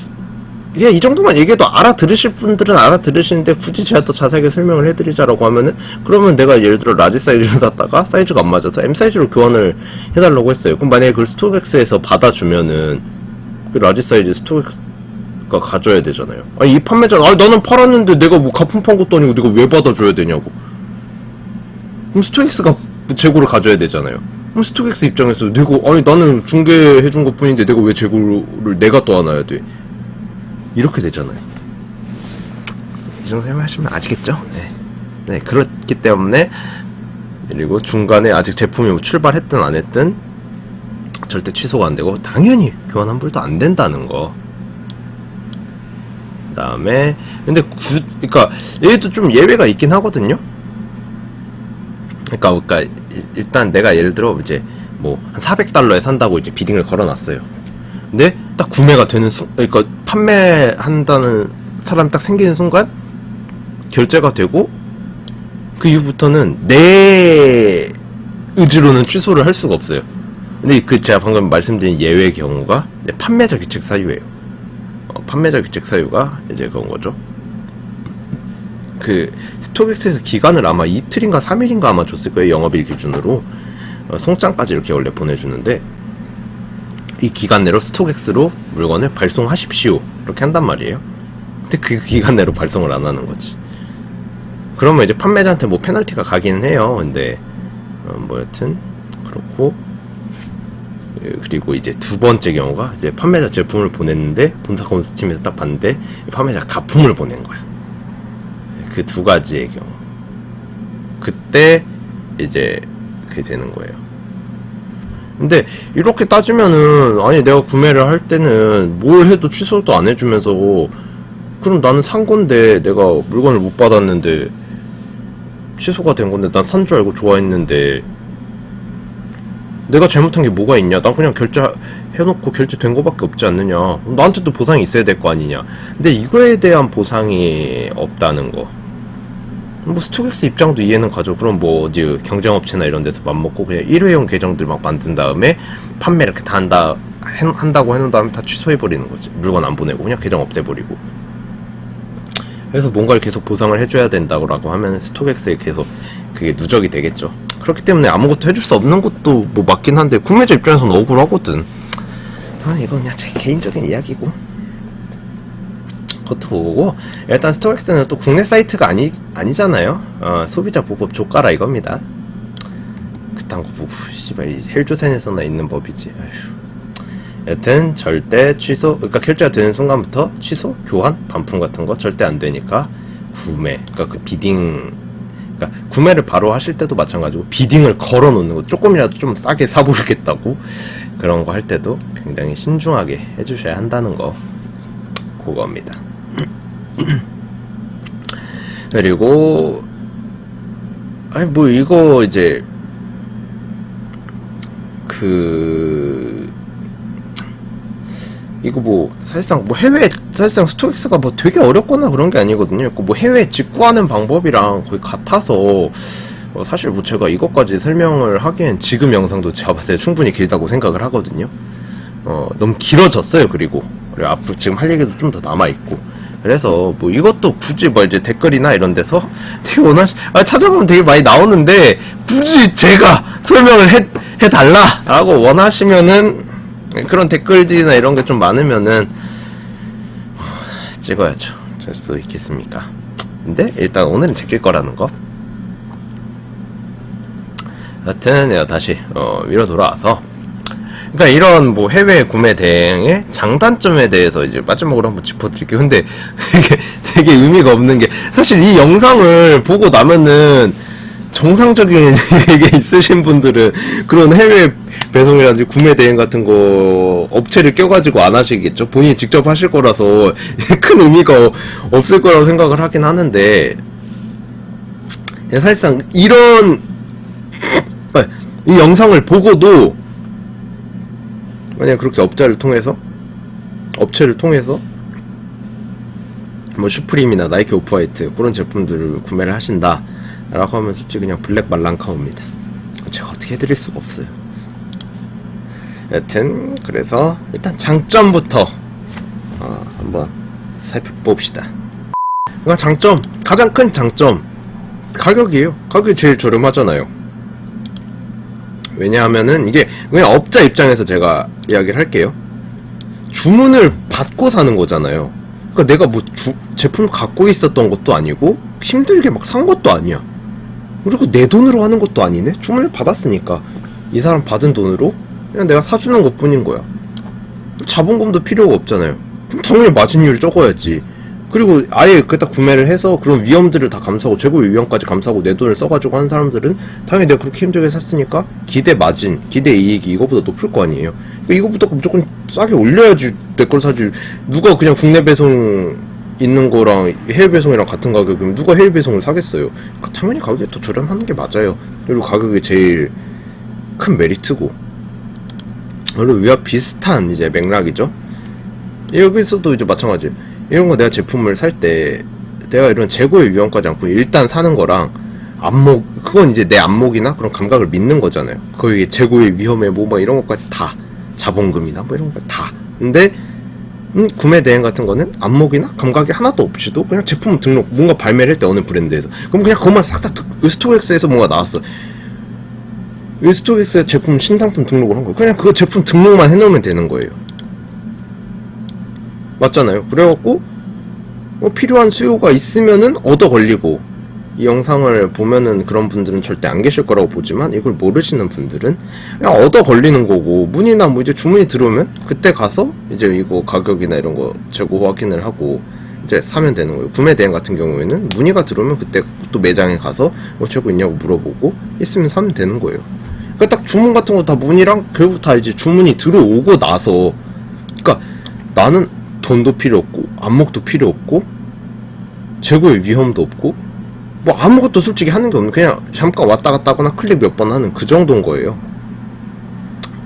이 정도만 얘기해도 알아들으실 분들은 알아들으시는데 굳이 제가 더 자세하게 설명을 해드리자라고 하면은 그러면 내가 예를 들어 라지 사이즈를 샀다가 사이즈가 안 맞아서 M 사이즈로 교환을 해달라고 했어요. 그럼 만약에 그걸 스톡엑스에서 받아주면은 그 라지 사이즈 스톡엑스가 가져야 되잖아요. 아니 이 판매자는 아니 나는 팔았는데 내가 뭐 가품 판 것도 아니고 내가 왜 받아줘야 되냐고. 그럼 스톡엑스가 재고를 가져야 되잖아요. 그럼 스톡엑스 입장에서 내가 아니 나는 중개해준 것 뿐인데 내가 왜 재고를 내가 떠안아야 돼. 이렇게 되잖아요. 이 정도 설명하시면 아시겠죠? 네. 네, 그렇기 때문에 그리고 중간에 아직 제품이 뭐 출발했든 안 했든 절대 취소가 안 되고 당연히 교환 환불도 안 된다는 거. 그다음에 근데 그러니까 얘도 좀 예외가 있긴 하거든요. 그러니까 일단 내가 예를 들어 이제 뭐 한 400달러에 산다고 이제 비딩을 걸어놨어요. 근데 딱 구매가 되는 그러니까 판매한다는 사람이 딱 생기는 순간 결제가 되고 그 이후부터는 내 의지로는 취소를 할 수가 없어요. 근데 그 제가 방금 말씀드린 예외의 경우가 판매자 규칙 사유예요. 판매자 규칙 사유가 이제 그런 거죠. 그 스톡엑스에서 기간을 아마 이틀인가 3일인가 아마 줬을 거예요. 영업일 기준으로 송장까지 이렇게 원래 보내주는데 이 기간 내로 스톡엑스로 물건을 발송하십시오 이렇게 한단 말이에요. 근데 그 기간 내로 발송을 안 하는 거지. 그러면 이제 판매자한테 뭐 페널티가 가기는 해요. 근데 뭐 여튼 그렇고 그리고 이제 두 번째 경우가 이제 판매자 제품을 보냈는데 본사 검수팀에서 딱 봤는데 판매자 가품을 보낸 거야. 그 두 가지의 경우 그때 이제 그게 되는 거예요. 근데 이렇게 따지면은 아니 내가 구매를 할 때는 뭘 해도 취소도 안 해주면서 그럼 나는 산 건데 내가 물건을 못 받았는데 취소가 된 건데 난 산 줄 알고 좋아했는데 내가 잘못한 게 뭐가 있냐? 난 그냥 결제해놓고 결제된 거밖에 없지 않느냐? 나한테도 보상이 있어야 될 거 아니냐? 근데 이거에 대한 보상이 없다는 거. 뭐 스톡엑스 입장도 이해는 가죠. 그럼 뭐 어디 경쟁업체나 이런 데서 맘먹고 그냥 일회용 계정들 막 만든 다음에 판매 이렇게 다 한다고 해놓은 다음에 다 취소해버리는 거지. 물건 안 보내고 그냥 계정 없애버리고. 그래서 뭔가를 계속 보상을 해줘야 된다고 하면 스톡엑스에 계속 그게 누적이 되겠죠. 그렇기 때문에 아무것도 해줄 수 없는 것도 뭐 맞긴 한데 구매자 입장에서는 억울하거든. 이건 그냥 제 개인적인 이야기고. 그것도 보고 일단 스톡엑스는 또 국내 사이트가 아니잖아요. 소비자 보급 조가라 이겁니다. 그딴 거 보고 씨발 헬조선에서나 있는 법이지. 아휴. 여튼 절대 취소 그러니까 결제가 되는 순간부터 취소, 교환, 반품 같은 거 절대 안 되니까 구매 그러니까 그 비딩 그러니까 구매를 바로 하실 때도 마찬가지고 비딩을 걸어 놓는 거 조금이라도 좀 싸게 사보겠다고 그런 거 할 때도 굉장히 신중하게 해주셔야 한다는 거 그겁니다. 그리고 아니 뭐 이거 이제 이거 뭐 사실상 뭐 해외에서 사실상 스토엑스가 뭐 되게 어렵거나 그런 게 아니거든요. 뭐 해외 직구하는 방법이랑 거의 같아서 사실 뭐 제가 이것까지 설명을 하기엔 지금 영상도 제가 봤을 때 충분히 길다고 생각을 하거든요. 너무 길어졌어요. 그리고 앞으로 지금 할 얘기도 좀 더 남아있고, 그래서 뭐 이것도 굳이 뭐 이제 댓글이나 이런 데서 되게 찾아보면 되게 많이 나오는데 굳이 제가 설명을 해달라 라고 원하시면은, 그런 댓글들이나 이런 게 좀 많으면은 찍어야죠. 될 수 있겠습니까? 근데 일단 오늘은 제낄 거라는 거. 여튼 내가 다시 위로 돌아와서, 그러니까 이런 뭐 해외 구매 대행의 장단점에 대해서 이제 마지막으로 한번 짚어드릴게요. 근데 이게 되게 의미가 없는 게, 사실 이 영상을 보고 나면은 정상적인 게 있으신 분들은 그런 해외 배송이라든지 구매 대행 같은 거 업체를 껴가지고 안 하시겠죠. 본인이 직접 하실 거라서 큰 의미가 없을 거라고 생각을 하긴 하는데, 사실상 이런 이 영상을 보고도 만약 그렇게 업체를 통해서 뭐 슈프림이나 나이키 오프화이트 그런 제품들을 구매를 하신다 라고 하면 솔직히 그냥 블랙 말랑카옵니다. 제가 어떻게 해드릴 수가 없어요. 여튼 그래서 일단 장점부터 한번 살펴봅시다. 그러니까 장점, 가장 큰 장점 가격이에요. 가격이 제일 저렴하잖아요. 왜냐하면은 이게 그냥 업자 입장에서 제가 이야기를 할게요. 주문을 받고 사는 거잖아요. 그러니까 내가 뭐 제품을 갖고 있었던 것도 아니고 힘들게 막 산 것도 아니야. 그리고 내 돈으로 하는 것도 아니네. 주문을 받았으니까 이 사람 받은 돈으로 그냥 내가 사주는 것 뿐인 거야. 자본금도 필요가 없잖아요. 그럼 당연히 마진율이 적어야지. 그리고 아예 그딱 구매를 해서 그런 위험들을 다 감수하고 재고의 위험까지 감수하고 내 돈을 써가지고 하는 사람들은 당연히 내가 그렇게 힘들게 샀으니까 기대 마진, 기대 이익이 이거보다 높을 거 아니에요. 그러니까 이거보다 무조건 싸게 올려야지 내 걸 사지. 누가 그냥 국내 배송 있는 거랑 해외 배송이랑 같은 가격이면 누가 해외 배송을 사겠어요. 그러니까 당연히 가격이 더 저렴하는 게 맞아요. 그리고 가격이 제일 큰 메리트고, 그리고 위와 비슷한 이제 맥락이죠. 여기서도 이제 마찬가지. 이런 거 내가 제품을 살 때 내가 이런 재고의 위험까지 않고 일단 사는 거랑 안목, 그건 이제 내 안목이나 그런 감각을 믿는 거잖아요. 거기 재고의 위험에 뭐 이런 것까지 다 자본금이나 뭐 이런 거 다. 근데 구매 대행 같은 거는 안목이나 감각이 하나도 없이도 그냥 제품 등록, 뭔가 발매를 했대 어느 브랜드에서. 그럼 그냥 그것만 싹 다 스토엑스에서 뭔가 나왔어. 스토엑스에 제품 신상품 등록을 한 거예요. 그냥 그 제품 등록만 해놓으면 되는 거예요. 맞잖아요. 그래갖고 필요한 수요가 있으면은 얻어 걸리고, 이 영상을 보면은 그런 분들은 절대 안 계실 거라고 보지만 이걸 모르시는 분들은 그냥 얻어 걸리는 거고, 문의나 뭐 이제 주문이 들어오면 그때 가서 이제 이거 가격이나 이런 거 재고 확인을 하고 이제 사면 되는 거예요. 구매 대행 같은 경우에는 문의가 들어오면 그때 또 매장에 가서 뭐 재고 있냐고 물어보고 있으면 사면 되는 거예요. 그러니까 딱 주문 같은 거 다 문의랑 결국 다 이제 주문이 들어오고 나서, 그러니까 나는 돈도 필요 없고 안목도 필요 없고 재고의 위험도 없고 뭐 아무것도 솔직히 하는 게 없는, 그냥 잠깐 왔다 갔다 하거나 클릭 몇 번 하는 그 정도인 거예요.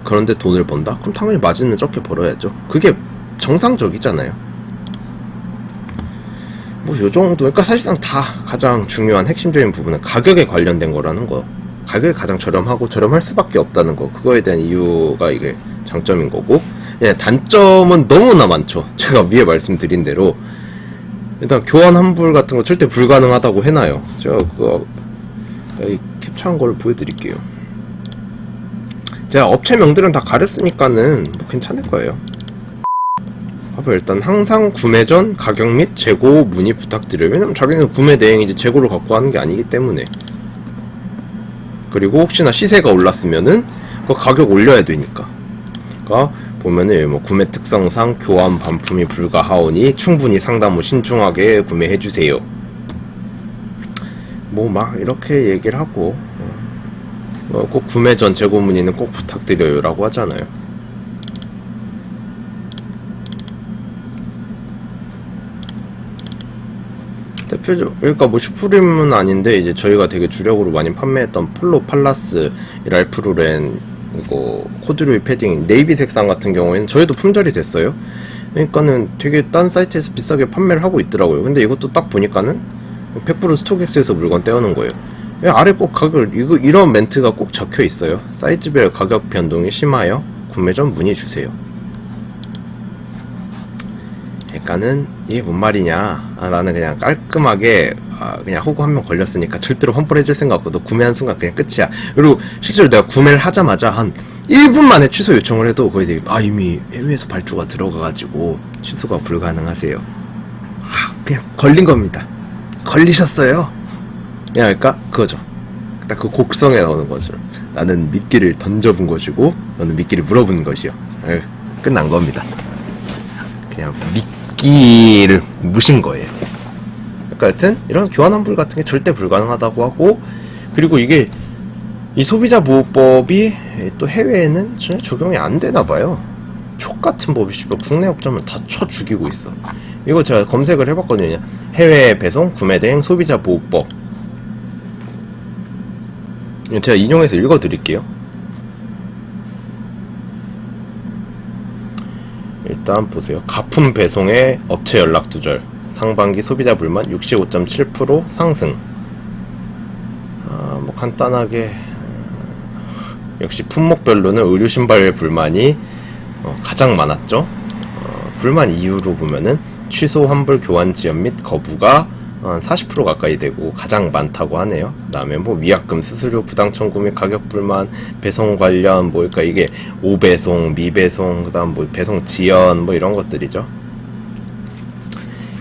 그런데 돈을 번다? 그럼 당연히 마진은 적게 벌어야죠. 그게 정상적이잖아요. 뭐 요정도. 그러니까 사실상 다 가장 중요한 핵심적인 부분은 가격에 관련된 거라는 거. 가격이 가장 저렴하고 저렴할 수밖에 없다는 거. 그거에 대한 이유가 이게 장점인 거고, 예, 단점은 너무나 많죠. 제가 위에 말씀드린 대로 일단 교환 환불 같은 거 절대 불가능하다고 해놔요. 제가 그거 캡처한 걸 보여드릴게요. 제가 업체명들은 다 가렸으니까는 뭐 괜찮을 거예요. 봐봐요. 일단 항상 구매 전 가격 및 재고 문의 부탁드려요. 왜냐면 자기는 구매 대행이 이제 재고를 갖고 하는 게 아니기 때문에. 그리고 혹시나 시세가 올랐으면은 그 가격 올려야 되니까. 그러니까 보면은 뭐 구매 특성상 교환 반품이 불가하오니 충분히 상담 후 신중하게 구매해주세요. 뭐 막 이렇게 얘기를 하고, 꼭 구매 전 재고 문의는 꼭 부탁드려요 라고 하잖아요. 대표적, 그러니까 뭐 슈프림은 아닌데 이제 저희가 되게 주력으로 많이 판매했던 폴로 팔라스 랄프루렌 이거 코듀로이 패딩 네이비 색상 같은 경우에는 저희도 품절이 됐어요. 그러니까는 되게 딴 사이트에서 비싸게 판매를 하고 있더라고요. 근데 이것도 딱 보니까는 100% 스톡엑스에서 물건 떼어놓은 거예요. 아래 꼭 가격을 이런 멘트가 꼭 적혀 있어요. 사이즈별 가격 변동이 심하여 구매 전 문의 주세요. 그러니까는 이게 뭔 말이냐, 나는 그냥 깔끔하게 그냥 호구 한 명 걸렸으니까 절대로 환불해줄 생각 없고 너 구매한 순간 그냥 끝이야. 그리고 실제로 내가 구매를 하자마자 한 1분 만에 취소 요청을 해도 거기서 이미 해외에서 발주가 들어가가지고 취소가 불가능하세요. 그냥 걸린 겁니다. 걸리셨어요. 그러니까 그거죠. 딱 그 곡성에 나오는 거죠. 나는 미끼를 던져본 것이고 너는 미끼를 물어본 것이요. 끝난 겁니다. 그냥 미끼를 무신 거예요. 그러니까 여튼 이런 교환 환불 같은 게 절대 불가능하다고 하고, 그리고 이게 이 소비자 보호법이 또 해외에는 전혀 적용이 안 되나 봐요. 촉같은 법이 씨발 국내 업자만 다 쳐 죽이고 있어. 이거 제가 검색을 해봤거든요. 해외 배송 구매 대행 소비자 보호법. 제가 인용해서 읽어드릴게요. 일단 보세요. 가품 배송의 업체 연락 두절. 상반기 소비자 불만 65.7% 상승. 뭐 간단하게 역시 품목별로는 의류 신발 불만이 가장 많았죠. 불만 이유로 보면은 취소, 환불, 교환 지연 및 거부가 한 40% 가까이 되고 가장 많다고 하네요. 그다음에 뭐 위약금, 수수료 부당 청구 및 가격 불만, 배송 관련 그러니까 이게 오배송, 미배송, 그다음 뭐 배송 지연 뭐 이런 것들이죠.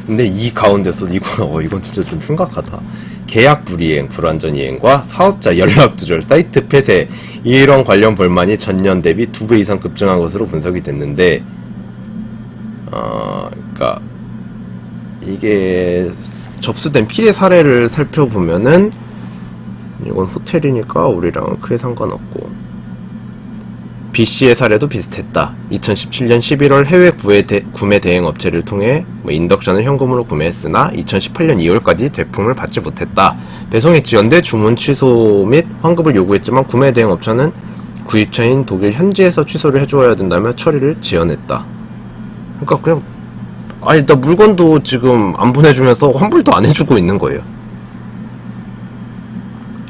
근데 이 가운데서 이건 진짜 좀 심각하다. 계약 불이행, 불완전 이행과 사업자 연락 두절, 사이트 폐쇄 이런 관련 불만이 전년 대비 2배 이상 급증한 것으로 분석이 됐는데, 그러니까 이게 접수된 피해 사례를 살펴보면은 이건 호텔이니까 우리랑은 크게 상관없고, B씨의 사례도 비슷했다. 2017년 11월 해외 구매 대행 업체를 통해 인덕션을 현금으로 구매했으나 2018년 2월까지 제품을 받지 못했다. 배송이 지연돼 주문 취소 및 환급을 요구했지만 구매 대행 업체는 구입처인 독일 현지에서 취소를 해주어야 된다며 처리를 지연했다. 그러니까 그냥 나 물건도 지금 안 보내주면서 환불도 안 해주고 있는 거예요.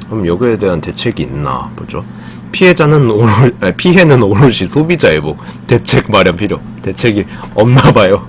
그럼 여기에 대한 대책이 있나 보죠. 피해는 오롯이 소비자의 복. 대책 마련 필요. 대책이 없나봐요.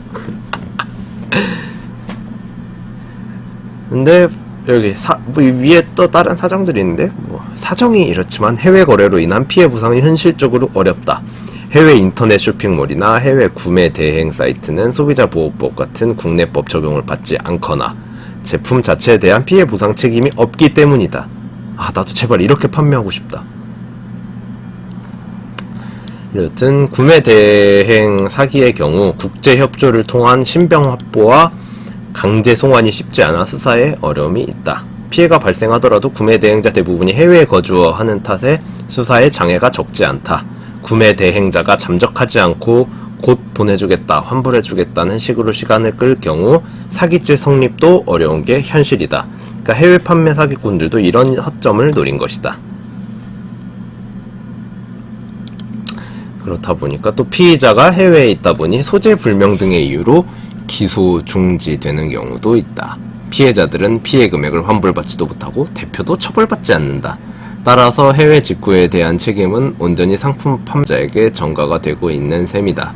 근데 여기 위에 또 다른 사정들이 있는데, 사정이 이렇지만 해외 거래로 인한 피해 보상이 현실적으로 어렵다. 해외 인터넷 쇼핑몰이나 해외 구매 대행 사이트는 소비자 보호법 같은 국내법 적용을 받지 않거나 제품 자체에 대한 피해 보상 책임이 없기 때문이다. 나도 제발 이렇게 판매하고 싶다. 여튼 구매 대행 사기의 경우 국제 협조를 통한 신병 확보와 강제 송환이 쉽지 않아 수사에 어려움이 있다. 피해가 발생하더라도 구매 대행자 대부분이 해외에 거주하는 탓에 수사에 장애가 적지 않다. 구매 대행자가 잠적하지 않고 곧 보내주겠다, 환불해주겠다는 식으로 시간을 끌 경우 사기죄 성립도 어려운 게 현실이다. 그러니까 해외 판매 사기꾼들도 이런 허점을 노린 것이다. 그렇다 보니까 또 피의자가 해외에 있다 보니 소재 불명 등의 이유로 기소 중지되는 경우도 있다. 피해자들은 피해 금액을 환불받지도 못하고 대표도 처벌받지 않는다. 따라서 해외 직구에 대한 책임은 온전히 상품 판매자에게 전가가 되고 있는 셈이다.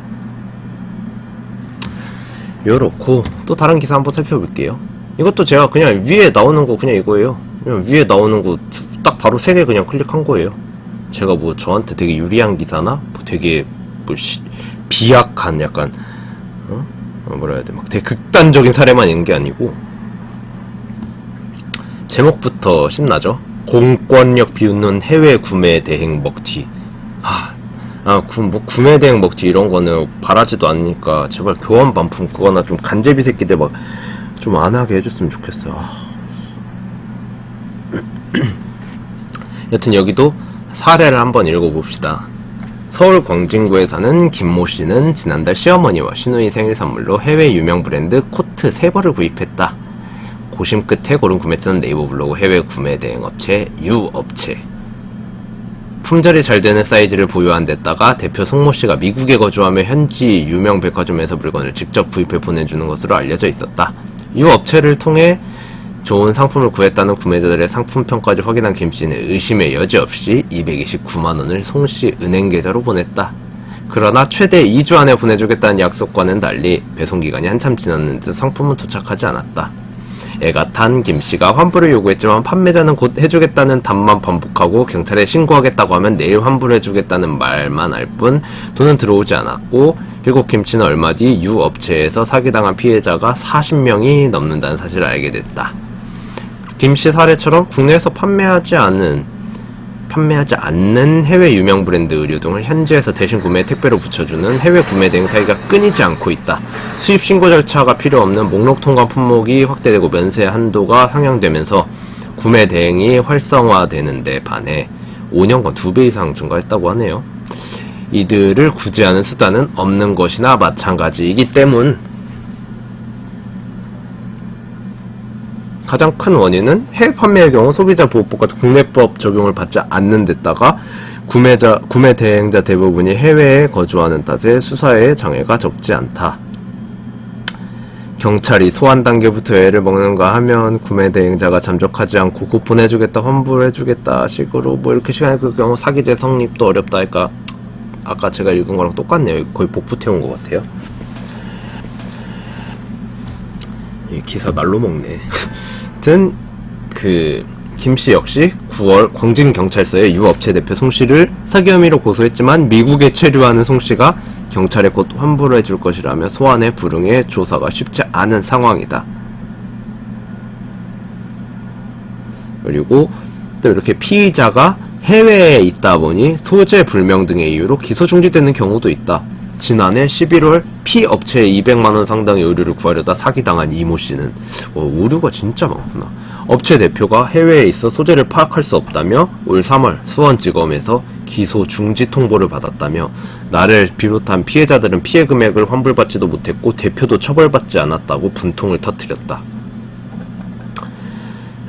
요렇고 또 다른 기사 한번 살펴볼게요. 이것도 제가 그냥 위에 나오는 거 그냥 이거예요. 그냥 위에 나오는 거 딱 바로 3개 그냥 클릭한 거예요. 제가 저한테 되게 유리한 기사나 되게 비약한 약간 뭐라 해야 돼, 막 되게 극단적인 사례만 있는 게 아니고, 제목부터 신나죠? 공권력 비웃는 해외 구매 대행 먹튀. 구매 대행 먹튀 이런 거는 바라지도 않으니까 제발 교환 반품 그거나 좀 간제비 새끼들 막 좀 안 하게 해줬으면 좋겠어요. 여튼 여기도 사례를 한번 읽어봅시다. 서울 광진구에 사는 김모 씨는 지난달 시어머니와 시누이 생일 선물로 해외 유명 브랜드 코트 3벌을 구입했다. 고심 끝에 고른 구매처는 네이버 블로그 해외 구매 대행 업체 유업체. 품절이 잘 되는 사이즈를 보유한 데다가 대표 송모씨가 미국에 거주하며 현지 유명 백화점에서 물건을 직접 구입해 보내주는 것으로 알려져 있었다. 이 업체를 통해 좋은 상품을 구했다는 구매자들의 상품평까지 확인한 김씨는 의심의 여지 없이 229만원을 송씨 은행 계좌로 보냈다. 그러나 최대 2주 안에 보내주겠다는 약속과는 달리 배송기간이 한참 지났는데도 상품은 도착하지 않았다. 애가 탄 김씨가 환불을 요구했지만 판매자는 곧 해주겠다는 답만 반복하고 경찰에 신고하겠다고 하면 내일 환불해주겠다는 말만 할 뿐 돈은 들어오지 않았고, 결국 김씨는 얼마 뒤 유 업체에서 사기당한 피해자가 40명이 넘는다는 사실을 알게 됐다. 김씨 사례처럼 국내에서 판매하지 않는 해외 유명 브랜드 의류 등을 현지에서 대신 구매 택배로 붙여주는 해외 구매 대행 사기가 끊이지 않고 있다. 수입 신고 절차가 필요 없는 목록 통관 품목이 확대되고 면세 한도가 상향되면서 구매 대행이 활성화되는 데 반해 5년간 2배 이상 증가했다고 하네요. 이들을 구제하는 수단은 없는 것이나 마찬가지이기 때문 가장 큰 원인은 해외 판매의 경우 소비자 보호법 같은 국내법 적용을 받지 않는 데다가 구매 대행자 대부분이 해외에 거주하는 탓에 수사에 장애가 적지 않다. 경찰이 소환 단계부터 애를 먹는가 하면 구매 대행자가 잠적하지 않고 곧 보내주겠다, 환불해주겠다 식으로 뭐 이렇게 시간이 그 경우 사기죄 성립도 어렵다 할까. 아까 제가 읽은 거랑 똑같네요. 거의 복부 태운 것 같아요. 이 기사 날로 먹네. 하여튼 김씨 역시 9월 광진경찰서에 유업체 대표 송씨를 사기 혐의로 고소했지만 미국에 체류하는 송씨가 경찰에 곧 환불해 줄 것이라며 소환에 불응해 조사가 쉽지 않은 상황이다. 그리고 또 이렇게 피의자가 해외에 있다 보니 소재 불명 등의 이유로 기소 중지되는 경우도 있다. 지난해 11월 피업체에 200만원 상당의 의류를 구하려다 사기당한 이모씨는 오류가 진짜 많구나. 업체 대표가 해외에 있어 소재를 파악할 수 없다며 올 3월 수원지검에서 기소 중지 통보를 받았다며 나를 비롯한 피해자들은 피해 금액을 환불받지도 못했고 대표도 처벌받지 않았다고 분통을 터뜨렸다.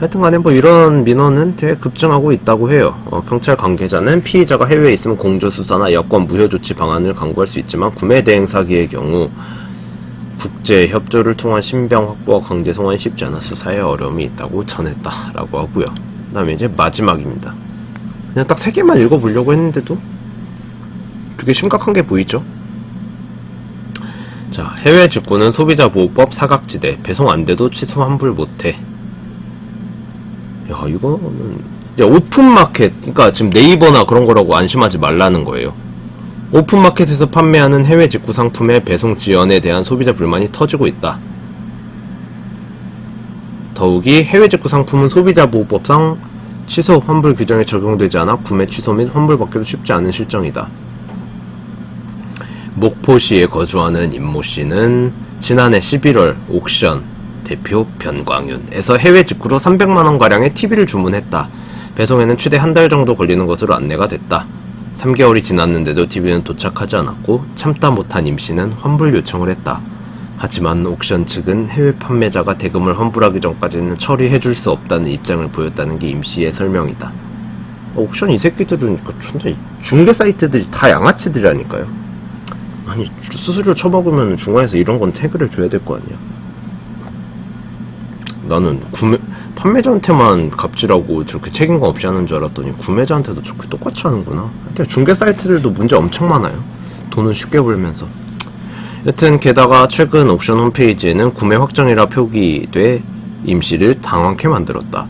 하여튼간에 뭐 이런 민원은 되게 급증하고 있다고 해요. 경찰 관계자는 피의자가 해외에 있으면 공조수사나 여권 무효 조치 방안을 강구할 수 있지만 구매 대행 사기의 경우 국제 협조를 통한 신병 확보와 강제 송환이 쉽지 않아 수사에 어려움이 있다고 전했다라고 하고요. 그 다음에 이제 마지막입니다. 그냥 딱 3개만 읽어보려고 했는데도 되게 심각한 게 보이죠? 자, 해외 직구는 소비자보호법 사각지대, 배송 안 돼도 취소 환불 못해. 야, 이거는 오픈마켓, 그러니까 지금 네이버나 그런 거라고 안심하지 말라는 거예요. 오픈마켓에서 판매하는 해외 직구 상품의 배송 지연에 대한 소비자 불만이 터지고 있다. 더욱이 해외 직구 상품은 소비자보호법상 취소 환불 규정에 적용되지 않아 구매 취소 및 환불받기도 쉽지 않은 실정이다. 목포시에 거주하는 임모씨는 지난해 11월 옥션 대표 변광윤에서 해외 직구로 300만원가량의 TV를 주문했다. 배송에는 최대 한 달 정도 걸리는 것으로 안내가 됐다. 3개월이 지났는데도 TV는 도착하지 않았고 참다 못한 임씨는 환불 요청을 했다. 하지만 옥션 측은 해외 판매자가 대금을 환불하기 전까지는 처리해줄 수 없다는 입장을 보였다는 게 임씨의 설명이다. 옥션 이 새끼들은 중개 사이트들이 다 양아치들이라니까요. 아니 수수료 쳐먹으면 중간에서 이런 건 태그를 줘야 될 거 아니야. 나는 판매자한테만 갑질하고 저렇게 책임감 없이 하는 줄 알았더니 구매자한테도 저렇게 똑같이 하는구나. 하여튼 중개 사이트들도 문제 엄청 많아요. 돈은 쉽게 벌면서. 여튼 게다가 최근 옥션 홈페이지에는 구매 확정이라 표기돼 임씨를 당황케 만들었다.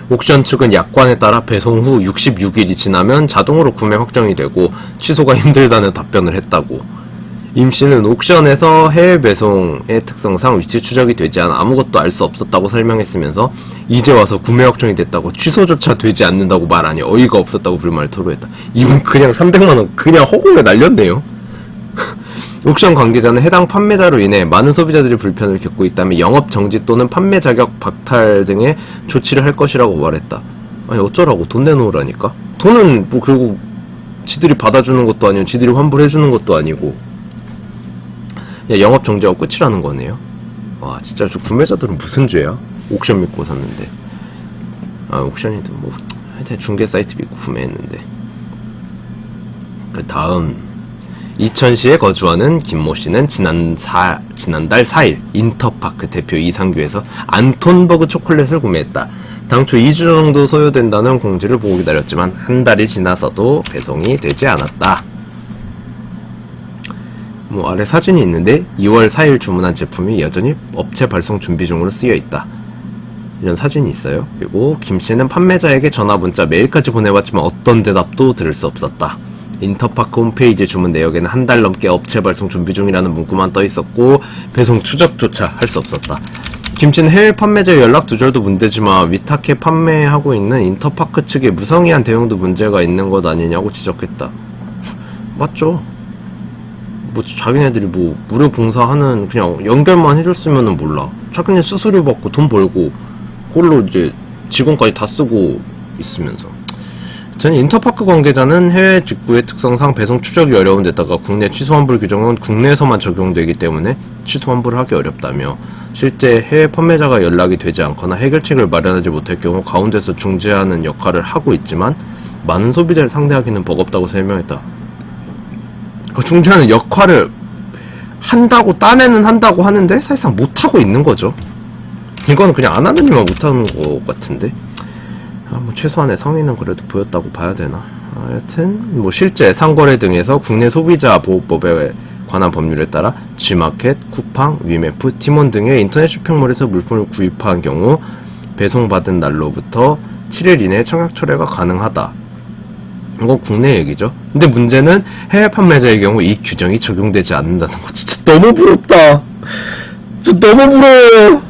옥션 측은 약관에 따라 배송 후 66일이 지나면 자동으로 구매 확정이 되고 취소가 힘들다는 답변을 했다고. 임씨는 옥션에서 해외 배송의 특성상 위치 추적이 되지 않아 아무것도 알 수 없었다고 설명했으면서 이제 와서 구매 확정이 됐다고 취소조차 되지 않는다고 말하니 어이가 없었다고 불만을 토로했다. 이분 그냥 300만원 그냥 허공에 날렸네요. 옥션 관계자는 해당 판매자로 인해 많은 소비자들이 불편을 겪고 있다며 영업 정지 또는 판매 자격 박탈 등의 조치를 할 것이라고 말했다. 아니 어쩌라고, 돈 내놓으라니까. 돈은 뭐 결국 지들이 받아주는 것도 아니고 지들이 환불해주는 것도 아니고 야, 영업 정지하고 끝이라는 거네요. 와 진짜 저 구매자들은 무슨 죄야? 옥션 믿고 샀는데. 옥션이든 뭐 하여튼 중개 사이트 믿고 구매했는데. 그 다음, 이천시에 거주하는 김모씨는 지난달 4일 인터파크 대표 이상규에서 안톤버그 초콜릿을 구매했다. 당초 2주 정도 소요된다는 공지를 보고 기다렸지만 한 달이 지나서도 배송이 되지 않았다. 뭐 아래 사진이 있는데 2월 4일 주문한 제품이 여전히 업체 발송 준비 중으로 쓰여 있다. 이런 사진이 있어요. 그리고 김씨는 판매자에게 전화, 문자, 메일까지 보내봤지만 어떤 대답도 들을 수 없었다. 인터파크 홈페이지 주문 내역에는 한 달 넘게 업체 발송 준비 중이라는 문구만 떠 있었고 배송 추적조차 할 수 없었다. 김씨는 해외 판매자의 연락 두절도 문제지만 위탁해 판매하고 있는 인터파크 측의 무성의한 대응도 문제가 있는 것 아니냐고 지적했다. 맞죠? 뭐 자기네들이 뭐 무료 봉사하는 그냥 연결만 해줬으면은 몰라. 자기네 수수료 받고 돈 벌고 그걸로 이제 직원까지 다 쓰고 있으면서. 전 인터파크 관계자는 해외 직구의 특성상 배송 추적이 어려운 데다가 국내 취소 환불 규정은 국내에서만 적용되기 때문에 취소 환불을 하기 어렵다며 실제 해외 판매자가 연락이 되지 않거나 해결책을 마련하지 못할 경우 가운데서 중재하는 역할을 하고 있지만 많은 소비자를 상대하기는 버겁다고 설명했다. 그 중재하는 역할을 한다고 딴에는 한다고 하는데 사실상 못하고 있는 거죠. 이거는 그냥 안 하는 일만 못하는 것 같은데 뭐 최소한의 성의는 그래도 보였다고 봐야 되나. 하여튼 뭐 실제 상거래 등에서 국내 소비자 보호법에 관한 법률에 따라 G마켓, 쿠팡, 위메프, 티몬 등의 인터넷 쇼핑몰에서 물품을 구입한 경우 배송받은 날로부터 7일 이내에 청약 철회가 가능하다. 이건 국내 얘기죠. 근데 문제는 해외 판매자의 경우 이 규정이 적용되지 않는다는 거. 진짜 너무 부럽다. 진짜 너무 부러워요.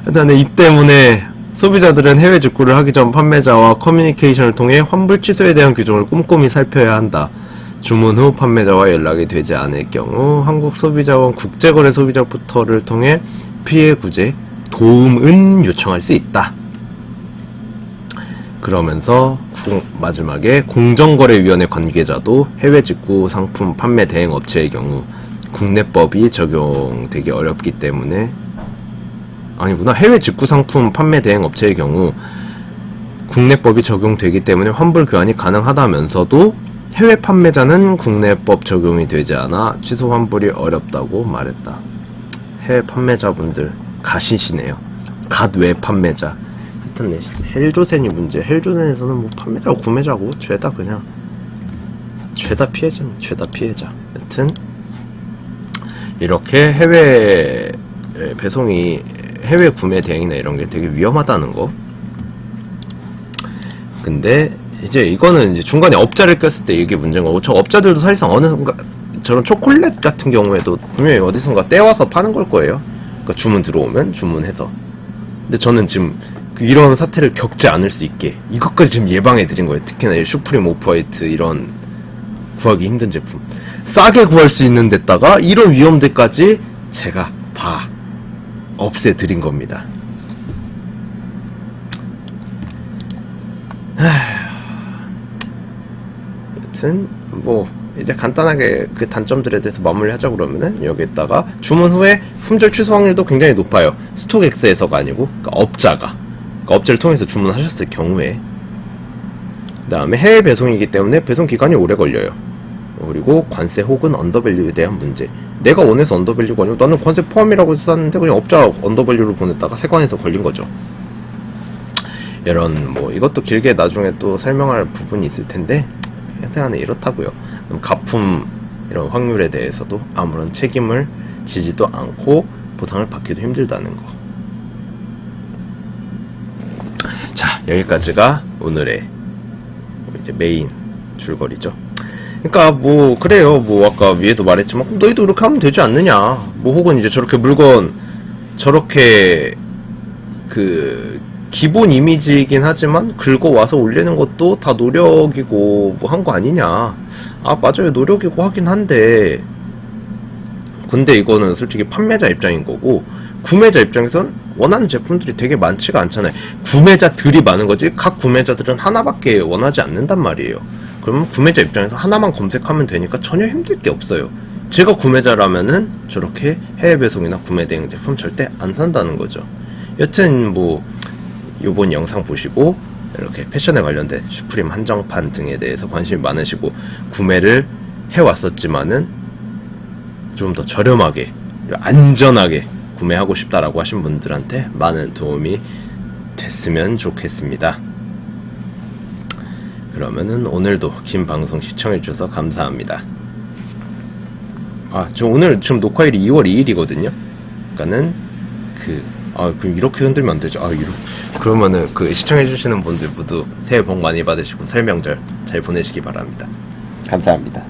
일단 이 때문에 소비자들은 해외 직구를 하기 전 판매자와 커뮤니케이션을 통해 환불 취소에 대한 규정을 꼼꼼히 살펴야 한다. 주문 후 판매자와 연락이 되지 않을 경우 한국소비자원 국제거래 소비자 포털을 통해 피해 구제, 도움은 요청할 수 있다. 그러면서 마지막에 공정거래위원회 관계자도 해외 직구 상품 판매 대행 업체의 경우 국내법이 적용되기 어렵기 때문에 아니구나. 해외 직구 상품 판매 대행 업체의 경우 국내법이 적용되기 때문에 환불 교환이 가능하다면서도 해외 판매자는 국내법 적용이 되지 않아 취소 환불이 어렵다고 말했다. 해외 판매자분들 가시시네요. 갓외 판매자. 하여튼 네, 헬조센이 문제. 헬조센에서는 뭐 판매자고 구매자고 죄다 그냥 죄다 피해자. 죄다 피해자. 여튼 이렇게 해외 배송이 해외 구매 대행이나 이런 게 되게 위험하다는 거. 근데 이제 이거는 이제 중간에 업자를 꼈을 때 이게 문제인 거고, 저 업자들도 사실상 어느 순간 저런 초콜릿 같은 경우에도 분명히 어디선가 떼와서 파는 걸 거예요. 그러니까 주문 들어오면 주문해서. 근데 저는 지금 이런 사태를 겪지 않을 수 있게 이것까지 지금 예방해 드린 거예요. 특히나 슈프림 오프화이트 이런 구하기 힘든 제품 싸게 구할 수 있는 데다가 이런 위험들까지 제가 다 없애 드린 겁니다. 여튼 뭐 이제 간단하게 그 단점들에 대해서 마무리하자. 그러면은 여기에다가 주문 후에 품절 취소 확률도 굉장히 높아요. 스톡엑스에서가 아니고 그러니까 업자가 업체를 통해서 주문하셨을 경우에. 그 다음에 해외 배송이기 때문에 배송 기간이 오래 걸려요. 그리고 관세 혹은 언더밸류에 대한 문제. 내가 원해서 언더밸류가 아니고 나는 관세 포함이라고 해서 샀는데 그냥 업자 언더밸류를 보냈다가 세관에서 걸린 거죠. 이런 뭐 이것도 길게 나중에 또 설명할 부분이 있을 텐데 하여튼 이렇다고요. 그럼 가품 이런 확률에 대해서도 아무런 책임을 지지도 않고 보상을 받기도 힘들다는 거. 자, 여기까지가 오늘의 이제 메인 줄거리죠. 그러니까 뭐 그래요. 뭐 아까 위에도 말했지만 그럼 너희도 이렇게 하면 되지 않느냐. 뭐 혹은 이제 저렇게 물건 저렇게 그 기본 이미지이긴 하지만 긁어와서 올리는 것도 다 노력이고 뭐 한 거 아니냐. 아 맞아요, 노력이고 하긴 한데 근데 이거는 솔직히 판매자 입장인 거고 구매자 입장에선 원하는 제품들이 되게 많지가 않잖아요. 구매자들이 많은 거지 각 구매자들은 하나밖에 원하지 않는단 말이에요. 그러면 구매자 입장에서 하나만 검색하면 되니까 전혀 힘들 게 없어요. 제가 구매자라면은 저렇게 해외 배송이나 구매 대행 제품 절대 안 산다는 거죠. 여튼 뭐 요번 영상 보시고 이렇게 패션에 관련된 슈프림 한정판 등에 대해서 관심이 많으시고 구매를 해왔었지만은 좀 더 저렴하게 안전하게 구매하고 싶다라고 하신 분들한테 많은 도움이 됐으면 좋겠습니다. 그러면은 오늘도 긴 방송 시청해주셔서 감사합니다. 저 오늘 지금 녹화일이 2월 2일이거든요. 그러니까는 그럼 이렇게 흔들면 안 되죠. 그러면은 시청해주시는 분들 모두 새해 복 많이 받으시고 설명절 잘 보내시기 바랍니다. 감사합니다.